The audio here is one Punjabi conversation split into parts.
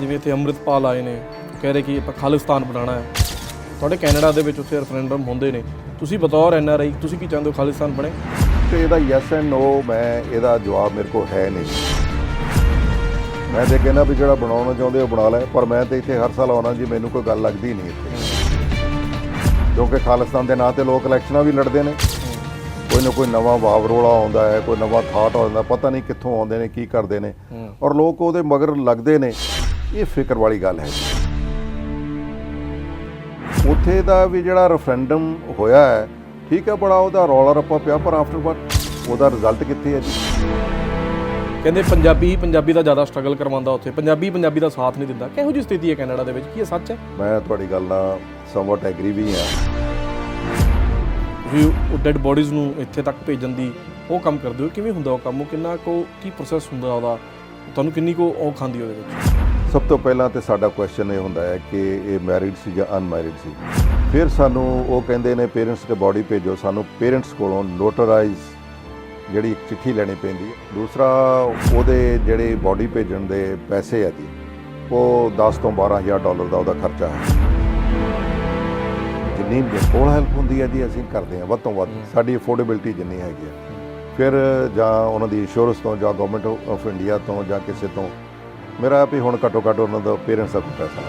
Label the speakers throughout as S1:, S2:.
S1: ਜਿਵੇਂ ਇੱਥੇ ਅੰਮ੍ਰਿਤਪਾਲ ਆਏ ਨੇ, ਕਹਿ ਰਹੇ ਕਿ ਆਪਾਂ ਖਾਲਿਸਤਾਨ ਬਣਾਉਣਾ ਹੈ। ਤੁਹਾਡੇ ਕੈਨੇਡਾ ਦੇ ਵਿੱਚ ਉੱਥੇ ਰੈਫਰੈਂਡਮ ਹੁੰਦੇ ਨੇ, ਤੁਸੀਂ ਬਤੌਰ NRI ਤੁਸੀਂ ਕੀ ਚਾਹੁੰਦੇ ਹੋ, ਖਾਲਿਸਤਾਨ ਬਣੇ?
S2: ਤੇ ਇਹਦਾ ਯੈਸ ਐਂਡ ਨੋ ਮੈਂ ਇਹਦਾ ਜਵਾਬ ਮੇਰੇ ਕੋਲ ਹੈ ਨਹੀਂ। ਮੈਂ ਤਾਂ ਕਹਿੰਦਾ ਵੀ ਜਿਹੜਾ ਬਣਾਉਣਾ ਚਾਹੁੰਦੇ ਉਹ ਬਣਾ ਲੈ, ਪਰ ਮੈਂ ਤਾਂ ਇੱਥੇ ਹਰ ਸਾਲ ਆਉਣਾ ਜੀ, ਮੈਨੂੰ ਕੋਈ ਗੱਲ ਲੱਗਦੀ ਨਹੀਂ ਇੱਥੇ, ਕਿਉਂਕਿ ਖਾਲਿਸਤਾਨ ਦੇ ਨਾਂ 'ਤੇ ਲੋਕ ਇਲੈਕਸ਼ਨਾਂ ਵੀ ਲੜਦੇ ਨੇ। ਕੋਈ ਨਾ ਕੋਈ ਨਵਾਂ ਵਾਵਰੋਲਾ ਆਉਂਦਾ ਹੈ, ਕੋਈ ਨਵਾਂ ਥਾਟ ਆਉਂਦਾ, ਪਤਾ ਨਹੀਂ ਕਿੱਥੋਂ ਆਉਂਦੇ ਨੇ, ਕੀ ਕਰਦੇ ਨੇ, ਔਰ ਲੋਕ ਉਹਦੇ ਮਗਰ ਲੱਗਦੇ ਨੇ। ਇਹ ਫਿਕਰ ਵਾਲੀ ਗੱਲ ਹੈ। ਉੱਥੇ ਦਾ ਵੀ ਜਿਹੜਾ ਰੈਫਰੈਂਡਮ ਹੋਇਆ ਹੈ, ਠੀਕ ਹੈ, ਬੜਾ ਉਹਦਾ ਰੌਲਾ ਰੱਪਾ ਪਿਆ, ਪਰ ਆਫਟਰ ਉਹਦਾ ਰਿਜ਼ਲਟ ਕਿੱਥੇ ਹੈ ਜੀ?
S1: ਕਹਿੰਦੇ ਪੰਜਾਬੀ ਦਾ ਜ਼ਿਆਦਾ ਸਟਰਗਲ ਕਰਵਾਉਂਦਾ ਉੱਥੇ, ਪੰਜਾਬੀ ਦਾ ਸਾਥ ਨਹੀਂ ਦਿੰਦਾ। ਕਿਹੋ ਜਿਹੀ ਸਥਿਤੀ ਹੈ ਕੈਨੇਡਾ ਦੇ ਵਿੱਚ, ਕੀ ਇਹ ਸੱਚ ਹੈ?
S2: ਮੈਂ ਤੁਹਾਡੀ ਗੱਲ ਨਾਲ ਸਮਵਟ ਐਗਰੀ ਵੀ ਹਾਂ।
S1: ਤੁਸੀਂ ਉਹ ਡੈਡ ਬੋਡੀਜ਼ ਨੂੰ ਇੱਥੇ ਤੱਕ ਭੇਜਣ ਦੀ ਉਹ ਕੰਮ ਕਰਦੇ ਹੋ, ਕਿਵੇਂ ਹੁੰਦਾ ਉਹ ਕੰਮ? ਉਹ ਕਿੰਨਾ ਕੁ ਕੀ ਪ੍ਰੋਸੈਸ ਹੁੰਦਾ ਉਹਦਾ, ਤੁਹਾਨੂੰ ਕਿੰਨੀ ਕੁ ਉਹ ਖਾਂਦੀ ਉਹਦੇ ਵਿੱਚ?
S2: ਸਭ ਤੋਂ ਪਹਿਲਾਂ ਤਾਂ ਸਾਡਾ ਕੁਐਸਚਨ ਇਹ ਹੁੰਦਾ ਹੈ ਕਿ ਇਹ ਮੈਰਿਡ ਸੀ ਜਾਂ ਅਨਮੈਰਿਡ ਸੀ। ਫਿਰ ਸਾਨੂੰ ਉਹ ਕਹਿੰਦੇ ਨੇ ਪੇਰੈਂਟਸ ਦੇ ਬੋਡੀ ਭੇਜੋ, ਸਾਨੂੰ ਪੇਰੈਂਟਸ ਕੋਲੋਂ ਨੋਟਰਾਈਜ਼ ਜਿਹੜੀ ਇੱਕ ਚਿੱਠੀ ਲੈਣੀ ਪੈਂਦੀ ਹੈ। ਦੂਸਰਾ, ਉਹਦੇ ਜਿਹੜੇ ਬੋਡੀ ਭੇਜਣ ਦੇ ਪੈਸੇ ਆ ਜੀ, ਉਹ $10,000 ਤੋਂ $12,000 ਦਾ ਉਹਦਾ ਖਰਚਾ ਹੈ। ਜਿੰਨੀ ਕੋਲ ਹੈਲਪ ਹੁੰਦੀ ਹੈ ਜੀ ਅਸੀਂ ਕਰਦੇ ਹਾਂ ਵੱਧ ਤੋਂ ਵੱਧ, ਸਾਡੀ ਅਫੋਰਡੇਬਿਲਟੀ ਜਿੰਨੀ ਹੈਗੀ ਹੈ। ਫਿਰ ਜਾਂ ਉਹਨਾਂ ਦੀ ਇੰਸ਼ੋਰੈਂਸ ਤੋਂ ਜਾਂ ਗਵਰਨਮੈਂਟ ਆਫ ਇੰਡੀਆ ਤੋਂ ਜਾਂ ਕਿਸੇ ਤੋਂ, ਮੇਰਾ ਵੀ ਹੁਣ ਘੱਟੋ ਘੱਟ ਉਹਨਾਂ ਦਾ ਪੇਰੈਂਟਸ ਦਾ ਪੈਸਾ।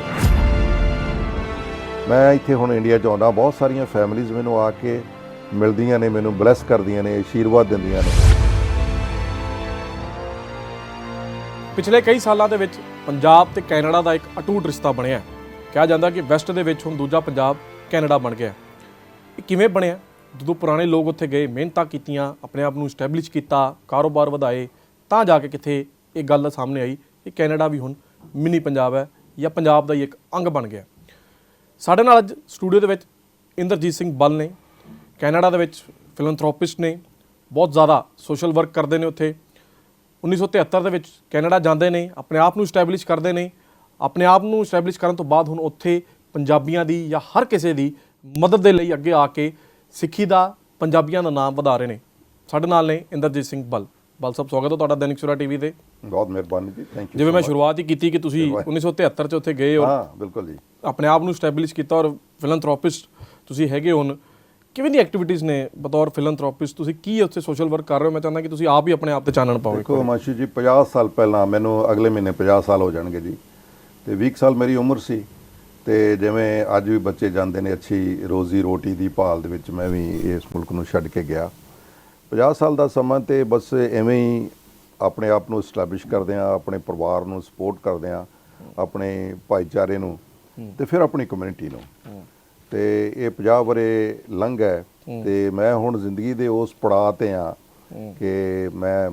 S2: ਮੈਂ ਇੱਥੇ ਹੁਣ ਇੰਡੀਆ 'ਚ ਆਉਂਦਾ, ਬਹੁਤ ਸਾਰੀਆਂ ਫੈਮਿਲੀਜ਼ ਮੈਨੂੰ ਆ ਕੇ ਮਿਲਦੀਆਂ ਨੇ, ਮੈਨੂੰ ਬਲੈਸ ਕਰਦੀਆਂ ਨੇ, ਆਸ਼ੀਰਵਾਦ ਦਿੰਦੀਆਂ ਨੇ।
S1: ਪਿਛਲੇ ਕਈ ਸਾਲਾਂ ਦੇ ਵਿੱਚ ਪੰਜਾਬ ਤੇ ਕੈਨੇਡਾ ਦਾ ਇੱਕ ਅਟੂਟ ਰਿਸ਼ਤਾ ਬਣਿਆ। ਕਿਹਾ ਜਾਂਦਾ ਕਿ ਵੈਸਟ ਦੇ ਵਿੱਚ ਹੁਣ ਦੂਜਾ ਪੰਜਾਬ ਕੈਨੇਡਾ ਬਣ ਗਿਆ। ਇਹ ਕਿਵੇਂ ਬਣਿਆ? ਜਦੋਂ ਪੁਰਾਣੇ ਲੋਕ ਉੱਥੇ ਗਏ, ਮਿਹਨਤਾਂ ਕੀਤੀਆਂ, ਆਪਣੇ ਆਪ ਨੂੰ ਇਸਟੈਬਲਿਸ਼ ਕੀਤਾ, ਕਾਰੋਬਾਰ ਵਧਾਏ, ਤਾਂ ਜਾ ਕੇ ਕਿੱਥੇ ਇਹ ਗੱਲ ਸਾਹਮਣੇ ਆਈ ਕਿ ਕੈਨੇਡਾ ਵੀ ਹੁਣ ਮਿਨੀ ਪੰਜਾਬ ਹੈ ਜਾਂ ਪੰਜਾਬ ਦਾ ਹੀ ਇੱਕ ਅੰਗ ਬਣ ਗਿਆ। ਸਾਡੇ ਨਾਲ ਅੱਜ ਸਟੂਡੀਓ ਦੇ ਵਿੱਚ ਇੰਦਰਜੀਤ ਸਿੰਘ ਬੱਲ ਨੇ, ਕੈਨੇਡਾ ਦੇ ਵਿੱਚ ਫਿਲੈਂਥਰੋਪਿਸਟ ਨੇ, ਬਹੁਤ ਜ਼ਿਆਦਾ ਸੋਸ਼ਲ ਵਰਕ ਕਰਦੇ ਨੇ ਉੱਥੇ। 1973 ਦੇ ਵਿੱਚ ਕੈਨੇਡਾ ਜਾਂਦੇ ਨੇ, ਆਪਣੇ ਆਪ ਨੂੰ ਇਸਟੈਬਲਿਸ਼ ਕਰਦੇ ਨੇ। ਆਪਣੇ ਆਪ ਨੂੰ ਇਸਟੈਬਲਿਸ਼ ਕਰਨ ਤੋਂ ਬਾਅਦ ਹੁਣ ਉੱਥੇ ਪੰਜਾਬੀਆਂ ਦੀ ਜਾਂ ਹਰ ਕਿਸੇ ਦੀ ਮਦਦ ਦੇ ਲਈ ਅੱਗੇ ਆ ਕੇ ਸਿੱਖੀ ਦਾ, ਪੰਜਾਬੀਆਂ ਦਾ ਨਾਮ ਵਧਾ ਰਹੇ ਨੇ। ਸਾਡੇ ਨਾਲ ਨੇ ਇੰਦਰਜੀਤ ਸਿੰਘ ਬੱਲ ਸਾਹਿਬ, ਸਵਾਗਤ ਹੈ ਤੁਹਾਡਾ ਦੈਨਿਕ ਸਵੇਰਾ TV ਤੇ।
S2: ਬਹੁਤ ਮਿਹਰਬਾਨੀ ਜੀ, ਥੈਂਕ ਯੂ।
S1: ਜਿਵੇਂ ਮੈਂ ਸ਼ੁਰੂਆਤ ਹੀ ਕੀਤੀ ਕਿ ਤੁਸੀਂ 1973 'ਚ ਉੱਥੇ ਗਏ ਔਰ
S2: ਹਾਂ ਬਿਲਕੁਲ ਜੀ, ਆਪਣੇ
S1: ਆਪ ਨੂੰ ਇਸਟੈਬਲਿਸ਼ ਕੀਤਾ ਔਰ ਫਿਲੈਂਥਰੋਪਿਸਟ ਤੁਸੀਂ ਹੈਗੇ। ਹੁਣ ਕਿਵੇਂ ਦੀ ਐਕਟੀਵਿਟੀਜ਼ ਨੇ ਬਤੌਰ ਫਿਲੈਂਥਰੋਪਿਸਟ? ਤੁਸੀਂ ਕੀ ਉੱਥੇ ਸੋਸ਼ਲ ਵਰਕ ਕਰ ਰਹੇ ਹੋ? ਮੈਂ ਚਾਹੁੰਦਾ ਕਿ ਤੁਸੀਂ ਆਪ ਹੀ ਆਪਣੇ ਆਪ ਤੇ ਚਾਨਣ ਪਾਓ।
S2: ਦੇਖੋ ਮਾਸ਼ੀ ਜੀ, 50 ਸਾਲ ਪਹਿਲਾਂ, ਮੈਨੂੰ ਅਗਲੇ ਮਹੀਨੇ 50 ਸਾਲ ਹੋ ਜਾਣਗੇ ਜੀ, ਤੇ 20 ਸਾਲ ਮੇਰੀ ਉਮਰ ਸੀ। ਤੇ ਜਿਵੇਂ ਅੱਜ ਵੀ ਬੱਚੇ ਜਾਂਦੇ ਨੇ ਅੱਛੀ ਰੋਜ਼ੀ ਰੋਟੀ ਦੀ ਭਾਲ ਦੇ ਵਿੱਚ, ਮੈਂ ਵੀ ਇਸ ਮੁਲਕ ਨੂੰ ਛੱਡ ਕੇ ਗਿਆ। 50 ਸਾਲ ਦਾ ਸਮਾਂ ਤੇ ਬਸ ਐਵੇਂ ਹੀ ਆਪਣੇ ਆਪ ਨੂੰ ਇਸਟੈਬਲਿਸ਼ ਕਰਦੇ ਹਾਂ, ਆਪਣੇ ਪਰਿਵਾਰ ਨੂੰ ਸਪੋਰਟ ਕਰਦੇ ਹਾਂ, ਆਪਣੇ ਭਾਈਚਾਰੇ ਨੂੰ, ਤੇ ਫਿਰ ਆਪਣੀ ਕਮਿਊਨਿਟੀ ਨੂੰ। ਤੇ ਇਹ 50 ਵਰੇ ਲੰਘ ਹੈ ਤੇ ਮੈਂ ਹੁਣ ਜ਼ਿੰਦਗੀ ਦੇ ਉਸ ਪੜਾਅ ਤੇ ਹਾਂ ਕਿ ਮੈਂ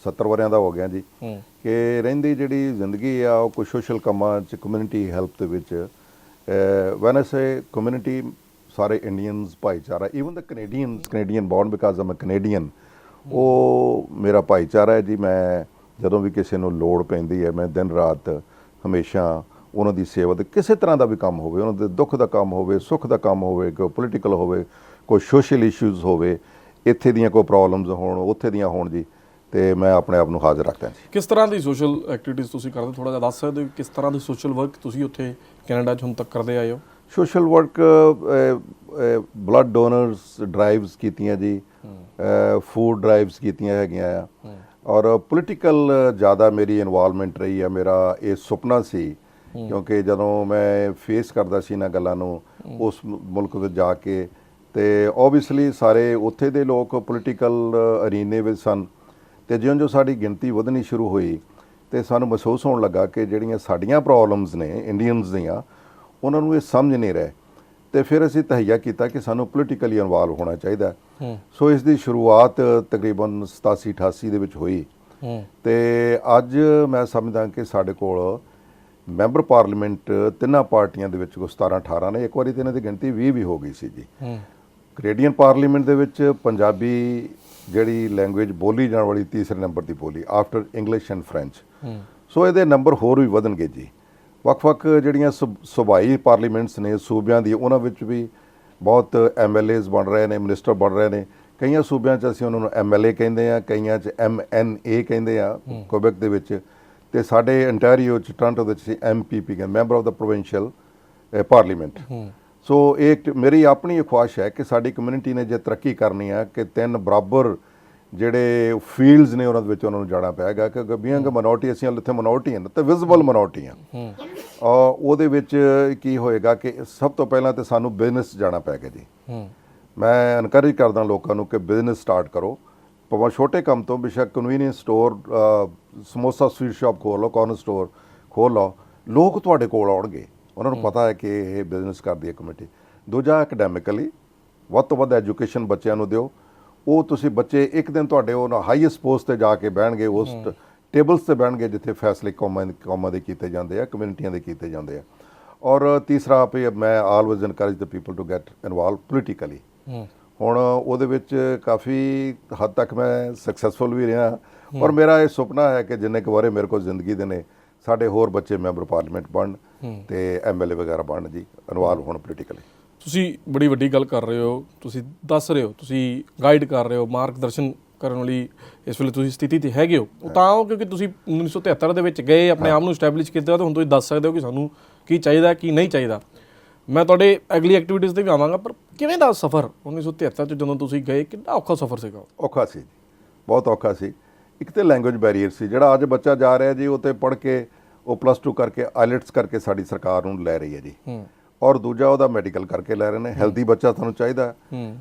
S2: 70 ਵਰਿਆਂ ਦਾ ਹੋ ਗਿਆ ਜੀ, ਕਿ ਰਹਿੰਦੀ ਜਿਹੜੀ ਜ਼ਿੰਦਗੀ ਆ ਉਹ ਕੋਈ ਸੋਸ਼ਲ ਕੰਮਾਂ 'ਚ, ਕਮਿਊਨਿਟੀ ਹੈਲਪ ਦੇ ਵਿੱਚ। ਵੈਨ ਆਈ ਸੇ ਕਮਿਊਨਿਟੀ, ਸਾਰੇ ਇੰਡੀਅਨਸ ਭਾਈਚਾਰਾ, even the Canadian born because I'm a Canadian, ਉਹ ਮੇਰਾ ਭਾਈਚਾਰਾ ਹੈ ਜੀ। ਮੈਂ ਜਦੋਂ ਵੀ ਕਿਸੇ ਨੂੰ ਲੋੜ ਪੈਂਦੀ ਹੈ, ਮੈਂ ਦਿਨ ਰਾਤ ਹਮੇਸ਼ਾ ਉਹਨਾਂ ਦੀ ਸੇਵਾ ਦੇ, ਕਿਸੇ ਤਰ੍ਹਾਂ ਦਾ ਵੀ ਕੰਮ ਹੋਵੇ, ਉਹਨਾਂ ਦੇ ਦੁੱਖ ਦਾ ਕੰਮ ਹੋਵੇ, ਸੁੱਖ ਦਾ ਕੰਮ ਹੋਵੇ, ਕੋਈ ਪੋਲੀਟੀਕਲ ਹੋਵੇ, ਕੋਈ ਸੋਸ਼ਲ ਇਸ਼ੂਜ਼ ਹੋਵੇ, ਇੱਥੇ ਦੀਆਂ ਕੋਈ ਪ੍ਰੋਬਲਮਸ ਹੋਣ, ਉੱਥੇ ਦੀਆਂ ਹੋਣ ਜੀ, ਤੇ ਮੈਂ ਆਪਣੇ ਆਪ ਨੂੰ ਹਾਜ਼ਰ ਰੱਖਦਾ ਜੀ।
S1: ਕਿਸ ਤਰ੍ਹਾਂ ਦੀ ਸੋਸ਼ਲ ਐਕਟੀਵਿਟੀਜ਼ ਤੁਸੀਂ ਕਰਦੇ, ਥੋੜ੍ਹਾ ਜਿਹਾ ਦੱਸ ਸਕਦੇ ਹੋ? ਕਿਸ ਤਰ੍ਹਾਂ ਦੀ ਸੋਸ਼ਲ ਵਰਕ ਤੁਸੀਂ ਉੱਥੇ ਕੈਨੇਡਾ 'ਚ ਹੁਣ ਤੱਕ ਕਰਦੇ ਆਏ ਹੋ?
S2: Social work, blood donors drives ਕੀਤੀਆਂ ਜੀ, ਫੂਡ ਡਰਾਈਵਸ ਕੀਤੀਆਂ ਹੈਗੀਆਂ ਆ, ਔਰ ਪੋਲੀਟੀਕਲ ਜ਼ਿਆਦਾ ਮੇਰੀ ਇਨਵੋਲਵਮੈਂਟ ਰਹੀ ਆ। ਮੇਰਾ ਇਹ ਸੁਪਨਾ ਸੀ, ਕਿਉਂਕਿ ਜਦੋਂ ਮੈਂ ਫੇਸ ਕਰਦਾ ਸੀ ਇਹਨਾਂ ਗੱਲਾਂ ਨੂੰ ਉਸ ਮੁਲਕ ਵਿੱਚ ਜਾ ਕੇ, ਤੇ ਓਬਵੀਅਸਲੀ ਸਾਰੇ ਉੱਥੇ ਦੇ ਲੋਕ ਪੋਲੀਟੀਕਲ ਅਰੀਨੇ ਵਿੱਚ ਸਨ। ਤੇ ਜਿਉਂ-ਜਿਉਂ ਸਾਡੀ ਗਿਣਤੀ ਵਧਣੀ ਸ਼ੁਰੂ ਹੋਈ ਤੇ ਸਾਨੂੰ ਮਹਿਸੂਸ ਹੋਣ ਲੱਗਾ ਕਿ ਜਿਹੜੀਆਂ ਸਾਡੀਆਂ ਪ੍ਰੋਬਲਮਸ ਨੇ ਇੰਡੀਅਨਸ ਦੀਆਂ, ਉਹਨਾਂ ਨੂੰ ਇਹ ਸਮਝ ਨਹੀਂ ਰਹੇ। ਤੇ ਫਿਰ ਅਸੀਂ ਤਹਈਆ ਕੀਤਾ ਕਿ ਸਾਨੂੰ ਪੋਲੀਟੀਕਲੀ ਇਨਵੋਲਵ ਹੋਣਾ ਚਾਹੀਦਾ। ਸੋ ਇਸ ਦੀ ਸ਼ੁਰੂਆਤ ਤਕਰੀਬਨ 87-88 ਦੇ ਵਿੱਚ ਹੋਈ। ਤੇ ਅੱਜ ਮੈਂ ਸਮਝਦਾ ਕਿ ਸਾਡੇ ਕੋਲ ਮੈਂਬਰ ਪਾਰਲੀਮੈਂਟ ਤਿੰਨਾਂ ਪਾਰਟੀਆਂ ਦੇ ਵਿੱਚ 17-18 ਨੇ। ਇੱਕ ਵਾਰੀ ਤਾਂ ਇਹਨਾਂ ਦੀ ਗਿਣਤੀ 20 ਵੀ ਹੋ ਗਈ ਸੀ ਜੀ। ਕੈਨੇਡੀਅਨ ਪਾਰਲੀਮੈਂਟ ਦੇ ਵਿੱਚ ਪੰਜਾਬੀ ਜਿਹੜੀ ਲੈਂਗੁਏਜ ਬੋਲੀ ਜਾਣ ਵਾਲੀ ਤੀਸਰੇ ਨੰਬਰ ਦੀ ਬੋਲੀ, ਆਫਟਰ ਇੰਗਲਿਸ਼ ਐਂਡ ਫਰੈਂਚ। ਸੋ ਇਹਦੇ ਨੰਬਰ ਹੋਰ ਵੀ ਵਧਣਗੇ ਜੀ। ਵੱਖ-ਵੱਖ ਜਿਹੜੀਆਂ ਸੂਬਾਈ ਪਾਰਲੀਮੈਂਟਸ ਨੇ ਸੂਬਿਆਂ ਦੀ, ਉਹਨਾਂ ਵਿੱਚ ਵੀ ਬਹੁਤ MLAs ਬਣ ਰਹੇ ਨੇ, ਮਿਨਿਸਟਰ ਬਣ ਰਹੇ ਨੇ। ਕਈਆਂ ਸੂਬਿਆਂ 'ਚ ਅਸੀਂ ਉਹਨਾਂ ਨੂੰ MLA ਕਹਿੰਦੇ ਹਾਂ, ਕਈਆਂ 'ਚ MNA ਕਹਿੰਦੇ ਆ, ਕੁਬੈਕ ਦੇ ਵਿੱਚ, ਤੇ ਸਾਡੇ ਇੰਟੈਰੀਓ ਚ ਟੋਰਾਂਟੋ ਦੇ ਵਿੱਚ MPP member of the provincial parliament. So ਇਹ ਮੇਰੀ ਆਪਣੀ ਖੁਆਇਸ਼ ਹੈ ਕਿ ਸਾਡੀ ਕਮਿਊਨਿਟੀ ਨੇ ਜੇ ਤਰੱਕੀ ਕਰਨੀ ਹੈ ਕਿ 3 ਬਰਾਬਰ ਜਿਹੜੇ ਫੀਲਡਸ ਨੇ ਉਹਨਾਂ ਦੇ ਵਿੱਚ ਉਹਨਾਂ ਨੂੰ ਜਾਣਾ ਪਏਗਾ, ਕਿਉਂਕਿ ਬੀਇੰਗ ਮਿਨੋਰਟੀ ਅਸੀਂ ਇੱਥੇ ਮਿਨੋਰਟੀ ਹਾਂ ਤੇ ਵਿਜ਼ੀਬਲ ਮਿਨੋਰਟੀ ਹਾਂ। ਉਹਦੇ ਵਿੱਚ ਕੀ ਹੋਏਗਾ ਕਿ ਸਭ ਤੋਂ ਪਹਿਲਾਂ ਤੇ ਸਾਨੂੰ ਬਿਜ਼ਨਸ ਜਾਣਾ ਪਏਗਾ ਜੀ। ਮੈਂ ਐਨਕਰੇਜ ਕਰਦਾ ਲੋਕਾਂ ਨੂੰ ਕਿ ਬਿਜ਼ਨਸ ਸਟਾਰਟ ਕਰੋ, ਭਾਵੇਂ ਛੋਟੇ ਕੰਮ ਤੋਂ, ਬੇਸ਼ੱਕ convenience store, samosa sweet shop ਖੋਲ੍ਹ ਲਓ, ਕਾਰਨਰ ਸਟੋਰ ਖੋਲ੍ਹ ਲਓ, ਲੋਕ ਤੁਹਾਡੇ ਕੋਲ ਆਉਣਗੇ, ਉਹਨਾਂ ਨੂੰ ਪਤਾ ਹੈ ਕਿ ਇਹ ਬਿਜ਼ਨਸ ਕਰਦੀ ਹੈ ਕਮੇਟੀ। ਦੂਜਾ, ਐਕੈਡੈਮਿਕਲੀ ਵੱਧ ਤੋਂ ਵੱਧ ਐਜੂਕੇਸ਼ਨ ਬੱਚਿਆਂ ਨੂੰ ਦਿਓ। ਉਹ ਤੁਸੀਂ ਬੱਚੇ ਇੱਕ ਦਿਨ ਤੁਹਾਡੇ ਉਹ ਹਾਈਐਸਟ ਪੋਸਟ ਤੇ ਜਾ ਕੇ ਬਹਿਣਗੇ, ਉਸ ਟੇਬਲਸ ਤੇ ਬਹਿਣਗੇ ਜਿੱਥੇ ਫੈਸਲੇ ਕੌਮਾਂ ਦੇ ਕੀਤੇ ਜਾਂਦੇ ਆ, ਕਮਿਊਨਿਟੀਆਂ ਦੇ ਕੀਤੇ ਜਾਂਦੇ ਆ। ਔਰ ਤੀਸਰਾ, ਮੈਂ always encourage the people to get involve politically. ਹੁਣ ਉਹਦੇ ਵਿੱਚ ਕਾਫੀ ਹੱਦ ਤੱਕ ਮੈਂ ਸਕਸੈਸਫੁਲ ਵੀ ਰਿਹਾ, ਔਰ ਮੇਰਾ ਇਹ ਸੁਪਨਾ ਹੈ ਕਿ ਜਿੰਨੇ ਕੁ ਵਾਰੇ ਮੇਰੇ ਕੋਲ ਜ਼ਿੰਦਗੀ ਦੇ ਨੇ, ਸਾਡੇ ਹੋਰ ਬੱਚੇ ਮੈਂਬਰ ਪਾਰਲੀਮੈਂਟ ਬਣਨ ਤੇ MLA ਵਗੈਰਾ ਬਣਨ ਜੀ, ਇਨਵੋਲਵ ਹੋਣ ਪੋਲੀਟੀਕਲੀ।
S1: ਤੁਸੀਂ ਬੜੀ ਵੱਡੀ ਗੱਲ ਕਰ ਰਹੇ ਹੋ, ਤੁਸੀਂ ਦੱਸ ਰਹੇ ਹੋ, ਤੁਸੀਂ ਗਾਈਡ ਕਰ ਰਹੇ ਹੋ, ਮਾਰਗਦਰਸ਼ਨ ਕਰਨ ਵਾਲੀ ਇਸ ਵੇਲੇ ਤੁਸੀਂ ਸਥਿਤੀ ਤੇ ਹੈਗੇ ਹੋ। ਉਹ ਤਾਂ ਉਹ ਕਿਉਂਕਿ ਤੁਸੀਂ 1973 ਦੇ ਵਿੱਚ ਗਏ, ਆਪਣੇ ਆਪ ਨੂੰ ਸਟੈਬਲਿਸ਼ ਕੀਤਾ, ਤਾਂ ਹੁਣ ਤੁਸੀਂ ਦੱਸ ਸਕਦੇ ਹੋ ਕਿ ਸਾਨੂੰ ਕੀ ਚਾਹੀਦਾ, ਕੀ ਨਹੀਂ ਚਾਹੀਦਾ। ਮੈਂ ਤੁਹਾਡੇ ਅਗਲੀ ਐਕਟੀਵਿਟੀਜ਼ ਤੇ ਵੀ ਆਵਾਂਗਾ, ਪਰ ਕਿਵੇਂ ਦਾ ਸਫ਼ਰ 1973 'ਚ ਜਦੋਂ ਤੁਸੀਂ ਗਏ, ਕਿੰਨਾ ਔਖਾ ਸਫ਼ਰ ਸੀਗਾ?
S2: ਔਖਾ ਸੀ ਜੀ, ਬਹੁਤ ਔਖਾ ਸੀ। ਇੱਕ ਤਾਂ ਲੈਂਗੁਏਜ ਬੈਰੀਅਰ ਸੀ, ਜਿਹੜਾ ਅੱਜ ਬੱਚਾ ਜਾ ਰਿਹਾ ਜੀ ਉਹ ਤੇ ਪੜ੍ਹ ਕੇ ਉਹ +2 ਕਰਕੇ ਆਈਲੈਟਸ ਕਰਕੇ ਸਾਡੀ ਸਰਕਾਰ ਨੂੰ ਲੈ ਰਹੀ ਹੈ ਜੀ, ਔਰ ਦੂਜਾ ਉਹਦਾ ਮੈਡੀਕਲ ਕਰਕੇ ਲੈ ਰਹੇ ਨੇ। ਹੈਲਦੀ ਬੱਚਾ ਤੁਹਾਨੂੰ ਚਾਹੀਦਾ,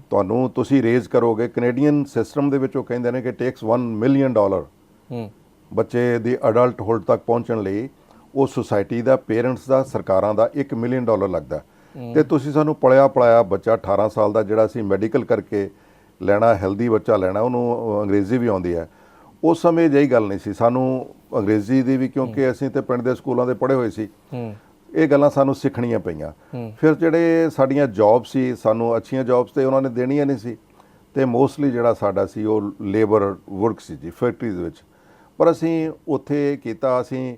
S2: ਤੁਹਾਨੂੰ ਤੁਸੀਂ ਰੇਜ਼ ਕਰੋਗੇ। ਕੈਨੇਡੀਅਨ ਸਿਸਟਮ ਦੇ ਵਿੱਚ ਉਹ ਕਹਿੰਦੇ ਨੇ ਕਿ ਟੇਕਸ $1 ਮਿਲੀਅਨ ਬੱਚੇ ਦੀ ਅਡਲਟਹੁੱਡ ਤੱਕ ਪਹੁੰਚਣ ਲਈ। ਉਹ ਸੁਸਾਇਟੀ ਦਾ, ਪੇਰੈਂਟਸ ਦਾ, ਸਰਕਾਰਾਂ ਦਾ $1 ਮਿਲੀਅਨ ਲੱਗਦਾ। ਤੇ ਤੁਸੀਂ ਸਾਨੂੰ ਪਲਿਆ ਪਲਾਇਆ ਬੱਚਾ 18 ਸਾਲ ਦਾ ਜਿਹੜਾ ਅਸੀਂ ਮੈਡੀਕਲ ਕਰਕੇ ਲੈਣਾ, ਹੈਲਦੀ ਬੱਚਾ ਲੈਣਾ, ਉਹਨੂੰ ਅੰਗਰੇਜ਼ੀ ਵੀ ਆਉਂਦੀ ਹੈ। ਉਸ ਸਮੇਂ ਜਿਹੀ ਗੱਲ ਨਹੀਂ ਸੀ, ਸਾਨੂੰ ਅੰਗਰੇਜ਼ੀ ਦੀ ਵੀ, ਕਿਉਂਕਿ ਅਸੀਂ ਤੇ ਪਿੰਡ ਦੇ ਸਕੂਲਾਂ ਦੇ ਪੜ੍ਹੇ ਹੋਏ ਸੀ, ਇਹ ਗੱਲਾਂ ਸਾਨੂੰ ਸਿੱਖਣੀਆਂ ਪਈਆਂ। ਫਿਰ ਜਿਹੜੇ ਸਾਡੀਆਂ ਜੌਬ ਸੀ, ਸਾਨੂੰ ਅੱਛੀਆਂ ਜੌਬਸ ਤੇ ਉਹਨਾਂ ਨੇ ਦੇਣੀਆਂ ਨਹੀਂ ਸੀ, ਤੇ ਮੋਸਟਲੀ ਜਿਹੜਾ ਸਾਡਾ ਸੀ ਉਹ ਲੇਬਰ ਵਰਕ ਸੀ ਜੀ, ਫੈਕਟਰੀਜ਼ ਵਿੱਚ। ਪਰ ਅਸੀਂ ਉੱਥੇ ਕੀਤਾ, ਅਸੀਂ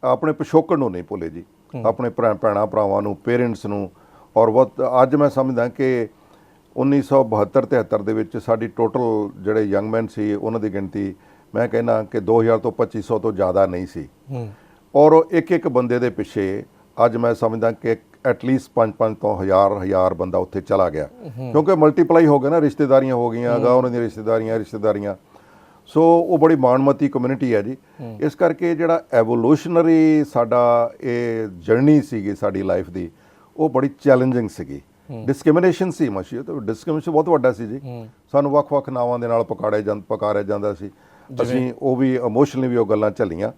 S2: ਆਪਣੇ ਪਿਛੋਕੜ ਨੂੰ ਨਹੀਂ ਭੁੱਲੇ ਜੀ, ਆਪਣੇ ਭੈਣਾਂ ਭਰਾਵਾਂ ਨੂੰ, ਪੇਰੈਂਟਸ ਨੂੰ। ਔਰ ਅੱਜ ਮੈਂ ਸਮਝਦਾ ਕਿ 1972-73 ਦੇ ਵਿੱਚ ਸਾਡੀ ਟੋਟਲ ਜਿਹੜੇ ਯੰਗ ਮੈਨ ਸੀ ਉਹਨਾਂ ਦੀ ਗਿਣਤੀ ਮੈਂ ਕਹਿੰਦਾ ਕਿ 2000 ਤੋਂ 2500 ਤੋਂ ਜ਼ਿਆਦਾ ਨਹੀਂ ਸੀ। ਔਰ ਇੱਕ ਬੰਦੇ ਦੇ ਪਿੱਛੇ ਅੱਜ ਮੈਂ ਸਮਝਦਾ ਕਿ ਐਟਲੀਸਟ 5-5 ਤੋਂ 1000 ਬੰਦਾ ਉੱਥੇ ਚਲਾ ਗਿਆ, ਕਿਉਂਕਿ ਮਲਟੀਪਲਾਈ ਹੋ ਗਿਆ ਨਾ, ਰਿਸ਼ਤੇਦਾਰੀਆਂ ਹੋ ਗਈਆਂ, ਉਹਨਾਂ ਦੀਆਂ ਰਿਸ਼ਤੇਦਾਰੀਆਂ। ਸੋ ਉਹ ਬੜੀ ਮਾਣਮੱਤੀ ਕਮਿਊਨਿਟੀ ਹੈ ਜੀ। ਇਸ ਕਰਕੇ ਜਿਹੜਾ ਐਵੋਲੂਸ਼ਨਰੀ ਸਾਡਾ ਇਹ ਜਰਨੀ ਸੀਗੀ ਸਾਡੀ ਲਾਈਫ ਦੀ, ਉਹ ਬੜੀ ਚੈਲੰਜਿੰਗ ਸੀਗੀ। ਡਿਸਕ੍ਰਿਮੀਨੇਸ਼ਨ ਸੀ ਮਸ਼ੀ, ਤੇ ਡਿਸਕ੍ਰਿਮੀਨੇਸ਼ਨ ਬਹੁਤ ਵੱਡਾ ਸੀ ਜੀ। ਸਾਨੂੰ ਵੱਖ-ਵੱਖ ਨਾਵਾਂ ਦੇ ਨਾਲ ਪੁਕਾਰਿਆ ਜਾਂਦਾ ਸੀ। ਅਸੀਂ ਉਹ ਵੀ ਇਮੋਸ਼ਨਲੀ ਵੀ ਉਹ ਗੱਲਾਂ ਝੱਲੀਆਂ,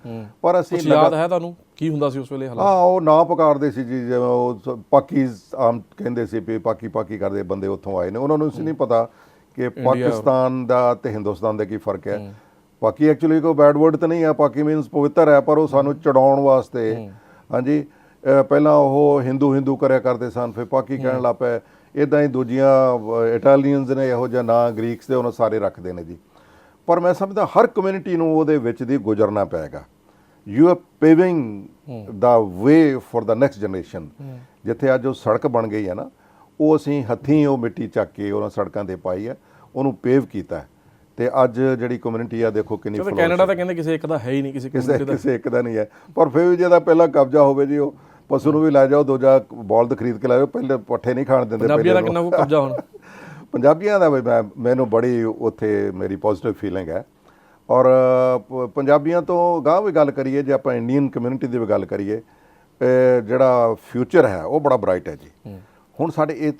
S2: ਪਰ ਅਸੀਂ
S1: ਯਾਦ ਹੈ ਤੁਹਾਨੂੰ ਕੀ ਹੁੰਦਾ ਸੀ ਉਸ ਵੇਲੇ ਹਾਲਾਤ?
S2: ਹਾਂ, ਉਹ ਨਾਂ ਪੁਕਾਰਦੇ ਸੀ ਜੀ, ਜਿਵੇਂ ਉਹ ਪਾਕੀਜ਼ ਆਮ ਕਹਿੰਦੇ ਸੀ ਵੀ ਪਾਕੀ ਕਰਦੇ ਬੰਦੇ ਉੱਥੋਂ ਆਏ ਨੇ। ਉਹਨਾਂ ਨੂੰ ਸੀ ਨਹੀਂ ਪਤਾ ਕਿ ਪਾਕਿਸਤਾਨ ਦਾ ਤੇ ਹਿੰਦੁਸਤਾਨ ਦਾ ਕੀ ਫ਼ਰਕ ਹੈ। ਪਾਕੀ ਐਕਚੁਅਲੀ ਕੋਈ ਬੈਡ ਵਰਡ ਤਾਂ ਨਹੀਂ ਹੈ, ਪਾਕੀ ਮੀਨਸ ਪਵਿੱਤਰ ਹੈ, ਪਰ ਉਹ ਸਾਨੂੰ ਚੜਾਉਣ ਵਾਸਤੇ, ਹਾਂਜੀ, ਪਹਿਲਾਂ ਉਹ ਹਿੰਦੂ ਕਰਿਆ ਕਰਦੇ ਸਨ, ਫਿਰ ਪਾਕੀ ਕਹਿਣ ਲੱਗ ਪਏ। ਇੱਦਾਂ ਹੀ ਦੂਜੀਆਂ ਇਟਾਲੀਅਨਸ ਨੇ ਇਹੋ ਜਿਹਾ ਨਾਂ, ਗ੍ਰੀਕਸ ਦੇ, ਉਹਨਾਂ ਸਾਰੇ ਰੱਖਦੇ ਨੇ ਜੀ। ਪਰ ਮੈਂ ਸਮਝਦਾ ਹਰ ਕਮਿਊਨਿਟੀ ਨੂੰ ਉਹਦੇ ਵਿੱਚ ਦੀ ਗੁਜ਼ਰਨਾ ਪਏਗਾ। You are paving the way for the next generation. ਜਿੱਥੇ ਅੱਜ ਉਹ ਸੜਕ ਬਣ ਗਈ ਹੈ ਨਾ, ਉਹ ਅਸੀਂ ਹੱਥੀਂ ਉਹ ਮਿੱਟੀ ਚੱਕ ਕੇ ਉਹਨਾਂ ਸੜਕਾਂ ਤੇ ਪਾਈ ਹੈ, ਉਹਨੂੰ ਪੇਵ ਕੀਤਾ। ਤੇ ਅੱਜ ਜਿਹੜੀ ਕਮਿਊਨਿਟੀ ਆ ਦੇਖੋ ਕਿੰਨੀ।
S1: ਕੈਨੇਡਾ ਤਾਂ ਕਹਿੰਦੇ ਕਿਸੇ ਇੱਕ ਦਾ ਹੈ ਹੀ ਨਹੀਂ,
S2: ਕਿਸੇ ਇੱਕ ਦਾ ਨਹੀਂ ਹੈ। ਪਰ ਫਿਰ ਵੀ ਜਿਹਦਾ ਪਹਿਲਾਂ ਕਬਜ਼ਾ ਹੋਵੇ ਜੀ, ਉਹ ਪਸ਼ੂ ਨੂੰ ਵੀ ਲੈ ਜਾਓ, ਦੂਜਾ ਬੌਲਦ ਖਰੀਦ ਕੇ ਲੈ ਜਾਓ, ਪਹਿਲੇ ਪੱਠੇ ਨਹੀਂ ਖਾਣ ਦਿੰਦੇ।
S1: ਪੰਜਾਬੀਆਂ ਦਾ ਕਿੰਨਾ ਕੁ ਕਬਜ਼ਾ ਹੁਣ?
S2: ਪੰਜਾਬੀਆਂ ਦਾ ਵੀ ਮੈਨੂੰ ਬੜੀ ਉੱਥੇ ਮੇਰੀ ਪੋਜ਼ਿਟਿਵ ਫੀਲਿੰਗ ਹੈ। ਔਰ ਪੰਜਾਬੀਆਂ ਤੋਂ ਗਾਂਹ ਵੀ ਗੱਲ ਕਰੀਏ, ਜੇ ਆਪਾਂ ਇੰਡੀਅਨ ਕਮਿਊਨਿਟੀ ਦੀ ਵੀ ਗੱਲ ਕਰੀਏ, ਜਿਹੜਾ ਫਿਊਚਰ ਹੈ ਉਹ ਬੜਾ ਬਰਾਈਟ ਹੈ ਜੀ। ਹੁਣ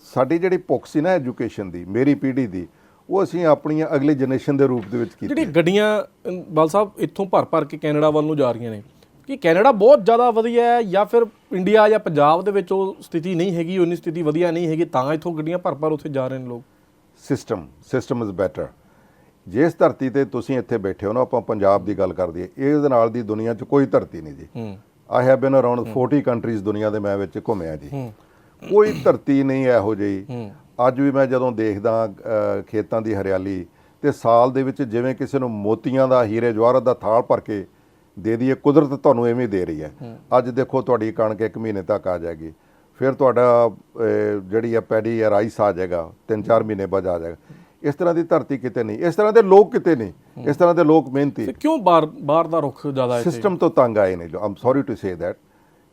S2: ਸਾਡੀ ਜਿਹੜੀ ਭੁੱਖ ਸੀ ਨਾ ਐਜੂਕੇਸ਼ਨ ਦੀ, ਮੇਰੀ ਪੀੜ੍ਹੀ ਦੀ, ਉਹ ਅਸੀਂ ਆਪਣੀਆਂ ਅਗਲੀ ਜਨਰੇਸ਼ਨ ਦੇ ਰੂਪ ਦੇ ਵਿੱਚ ਕੀਤੀ।
S1: ਜਿਹੜੀ ਗੱਡੀਆਂ ਬਾਲ ਸਾਹਿਬ ਇੱਥੋਂ ਭਰ ਕੇ ਕੈਨੇਡਾ ਵੱਲ ਨੂੰ ਜਾ ਰਹੀਆਂ ਨੇ, ਕਿ ਕੈਨੇਡਾ ਬਹੁਤ ਜ਼ਿਆਦਾ ਵਧੀਆ ਹੈ ਜਾਂ ਫਿਰ ਇੰਡੀਆ ਜਾਂ ਪੰਜਾਬ ਦੇ ਵਿੱਚ ਉਹ ਸਥਿਤੀ ਨਹੀਂ ਹੈਗੀ, ਉਨੀ ਸਥਿਤੀ ਵਧੀਆ ਨਹੀਂ ਹੈਗੀ, ਤਾਂ ਇੱਥੋਂ ਗੱਡੀਆਂ ਭਰ ਉੱਥੇ ਜਾ ਰਹੇ ਨੇ ਲੋਕ? System is better. ਜਿਸ ਧਰਤੀ ਤੇ ਤੁਸੀਂ ਇੱਥੇ ਬੈਠੇ ਹੋ ਨਾ, ਆਪਾਂ ਪੰਜਾਬ ਦੀ ਗੱਲ ਕਰ ਦਈਏ, ਇਹਦੇ ਨਾਲ ਦੀ ਦੁਨੀਆ 'ਚ ਕੋਈ ਧਰਤੀ ਨਹੀਂ ਜੀ। I have been around 40 countries ਦੁਨੀਆ ਦੇ ਮੈਂ ਵਿੱਚ ਘੁੰਮਿਆ ਜੀ। ਕੋਈ ਧਰਤੀ ਨਹੀਂ ਇਹੋ ਜਿਹੀ। ਅੱਜ ਵੀ ਮੈਂ ਜਦੋਂ ਦੇਖਦਾ ਖੇਤਾਂ ਦੀ ਹਰਿਆਲੀ, ਤੇ ਸਾਲ ਦੇ ਵਿੱਚ ਜਿਵੇਂ ਕਿਸੇ ਨੂੰ ਮੋਤੀਆਂ ਦਾ, ਹੀਰੇ ਜਵਾਹਰਤ ਦਾ ਥਾਲ ਭਰ ਕੇ ਦੇ ਦਈਏ, ਕੁਦਰਤ ਤੁਹਾਨੂੰ ਐਵੇਂ ਦੇ ਰਹੀ ਹੈ। ਅੱਜ ਦੇਖੋ ਤੁਹਾਡੀ ਕਣਕ 1 ਮਹੀਨੇ ਤੱਕ ਆ ਜਾਏਗੀ, ਫਿਰ ਤੁਹਾਡਾ ਜਿਹੜੀ ਆ ਪੈਡੀ ਆ ਰਾਈਸ ਆ ਜਾਏਗਾ 3-4 ਮਹੀਨੇ ਬਾਅਦ ਆ ਜਾਏਗਾ।
S2: ਇਸ ਤਰ੍ਹਾਂ ਦੀ ਧਰਤੀ ਕਿਤੇ ਨਹੀਂ, ਇਸ ਤਰ੍ਹਾਂ ਦੇ ਲੋਕ ਕਿਤੇ ਨਹੀਂ, ਇਸ ਤਰ੍ਹਾਂ ਦੇ ਲੋਕ ਮਿਹਨਤੀ।
S1: ਤੇ ਕਿਉਂ ਬਾਹਰ ਦਾ ਰੁਖ ਜ਼ਿਆਦਾ ਹੈ?
S2: ਸਿਸਟਮ ਤੋਂ ਤੰਗ ਆਏ ਨੇ, ਆਮ ਸੌਰੀ ਟੂ ਸੇ ਦੈਟ,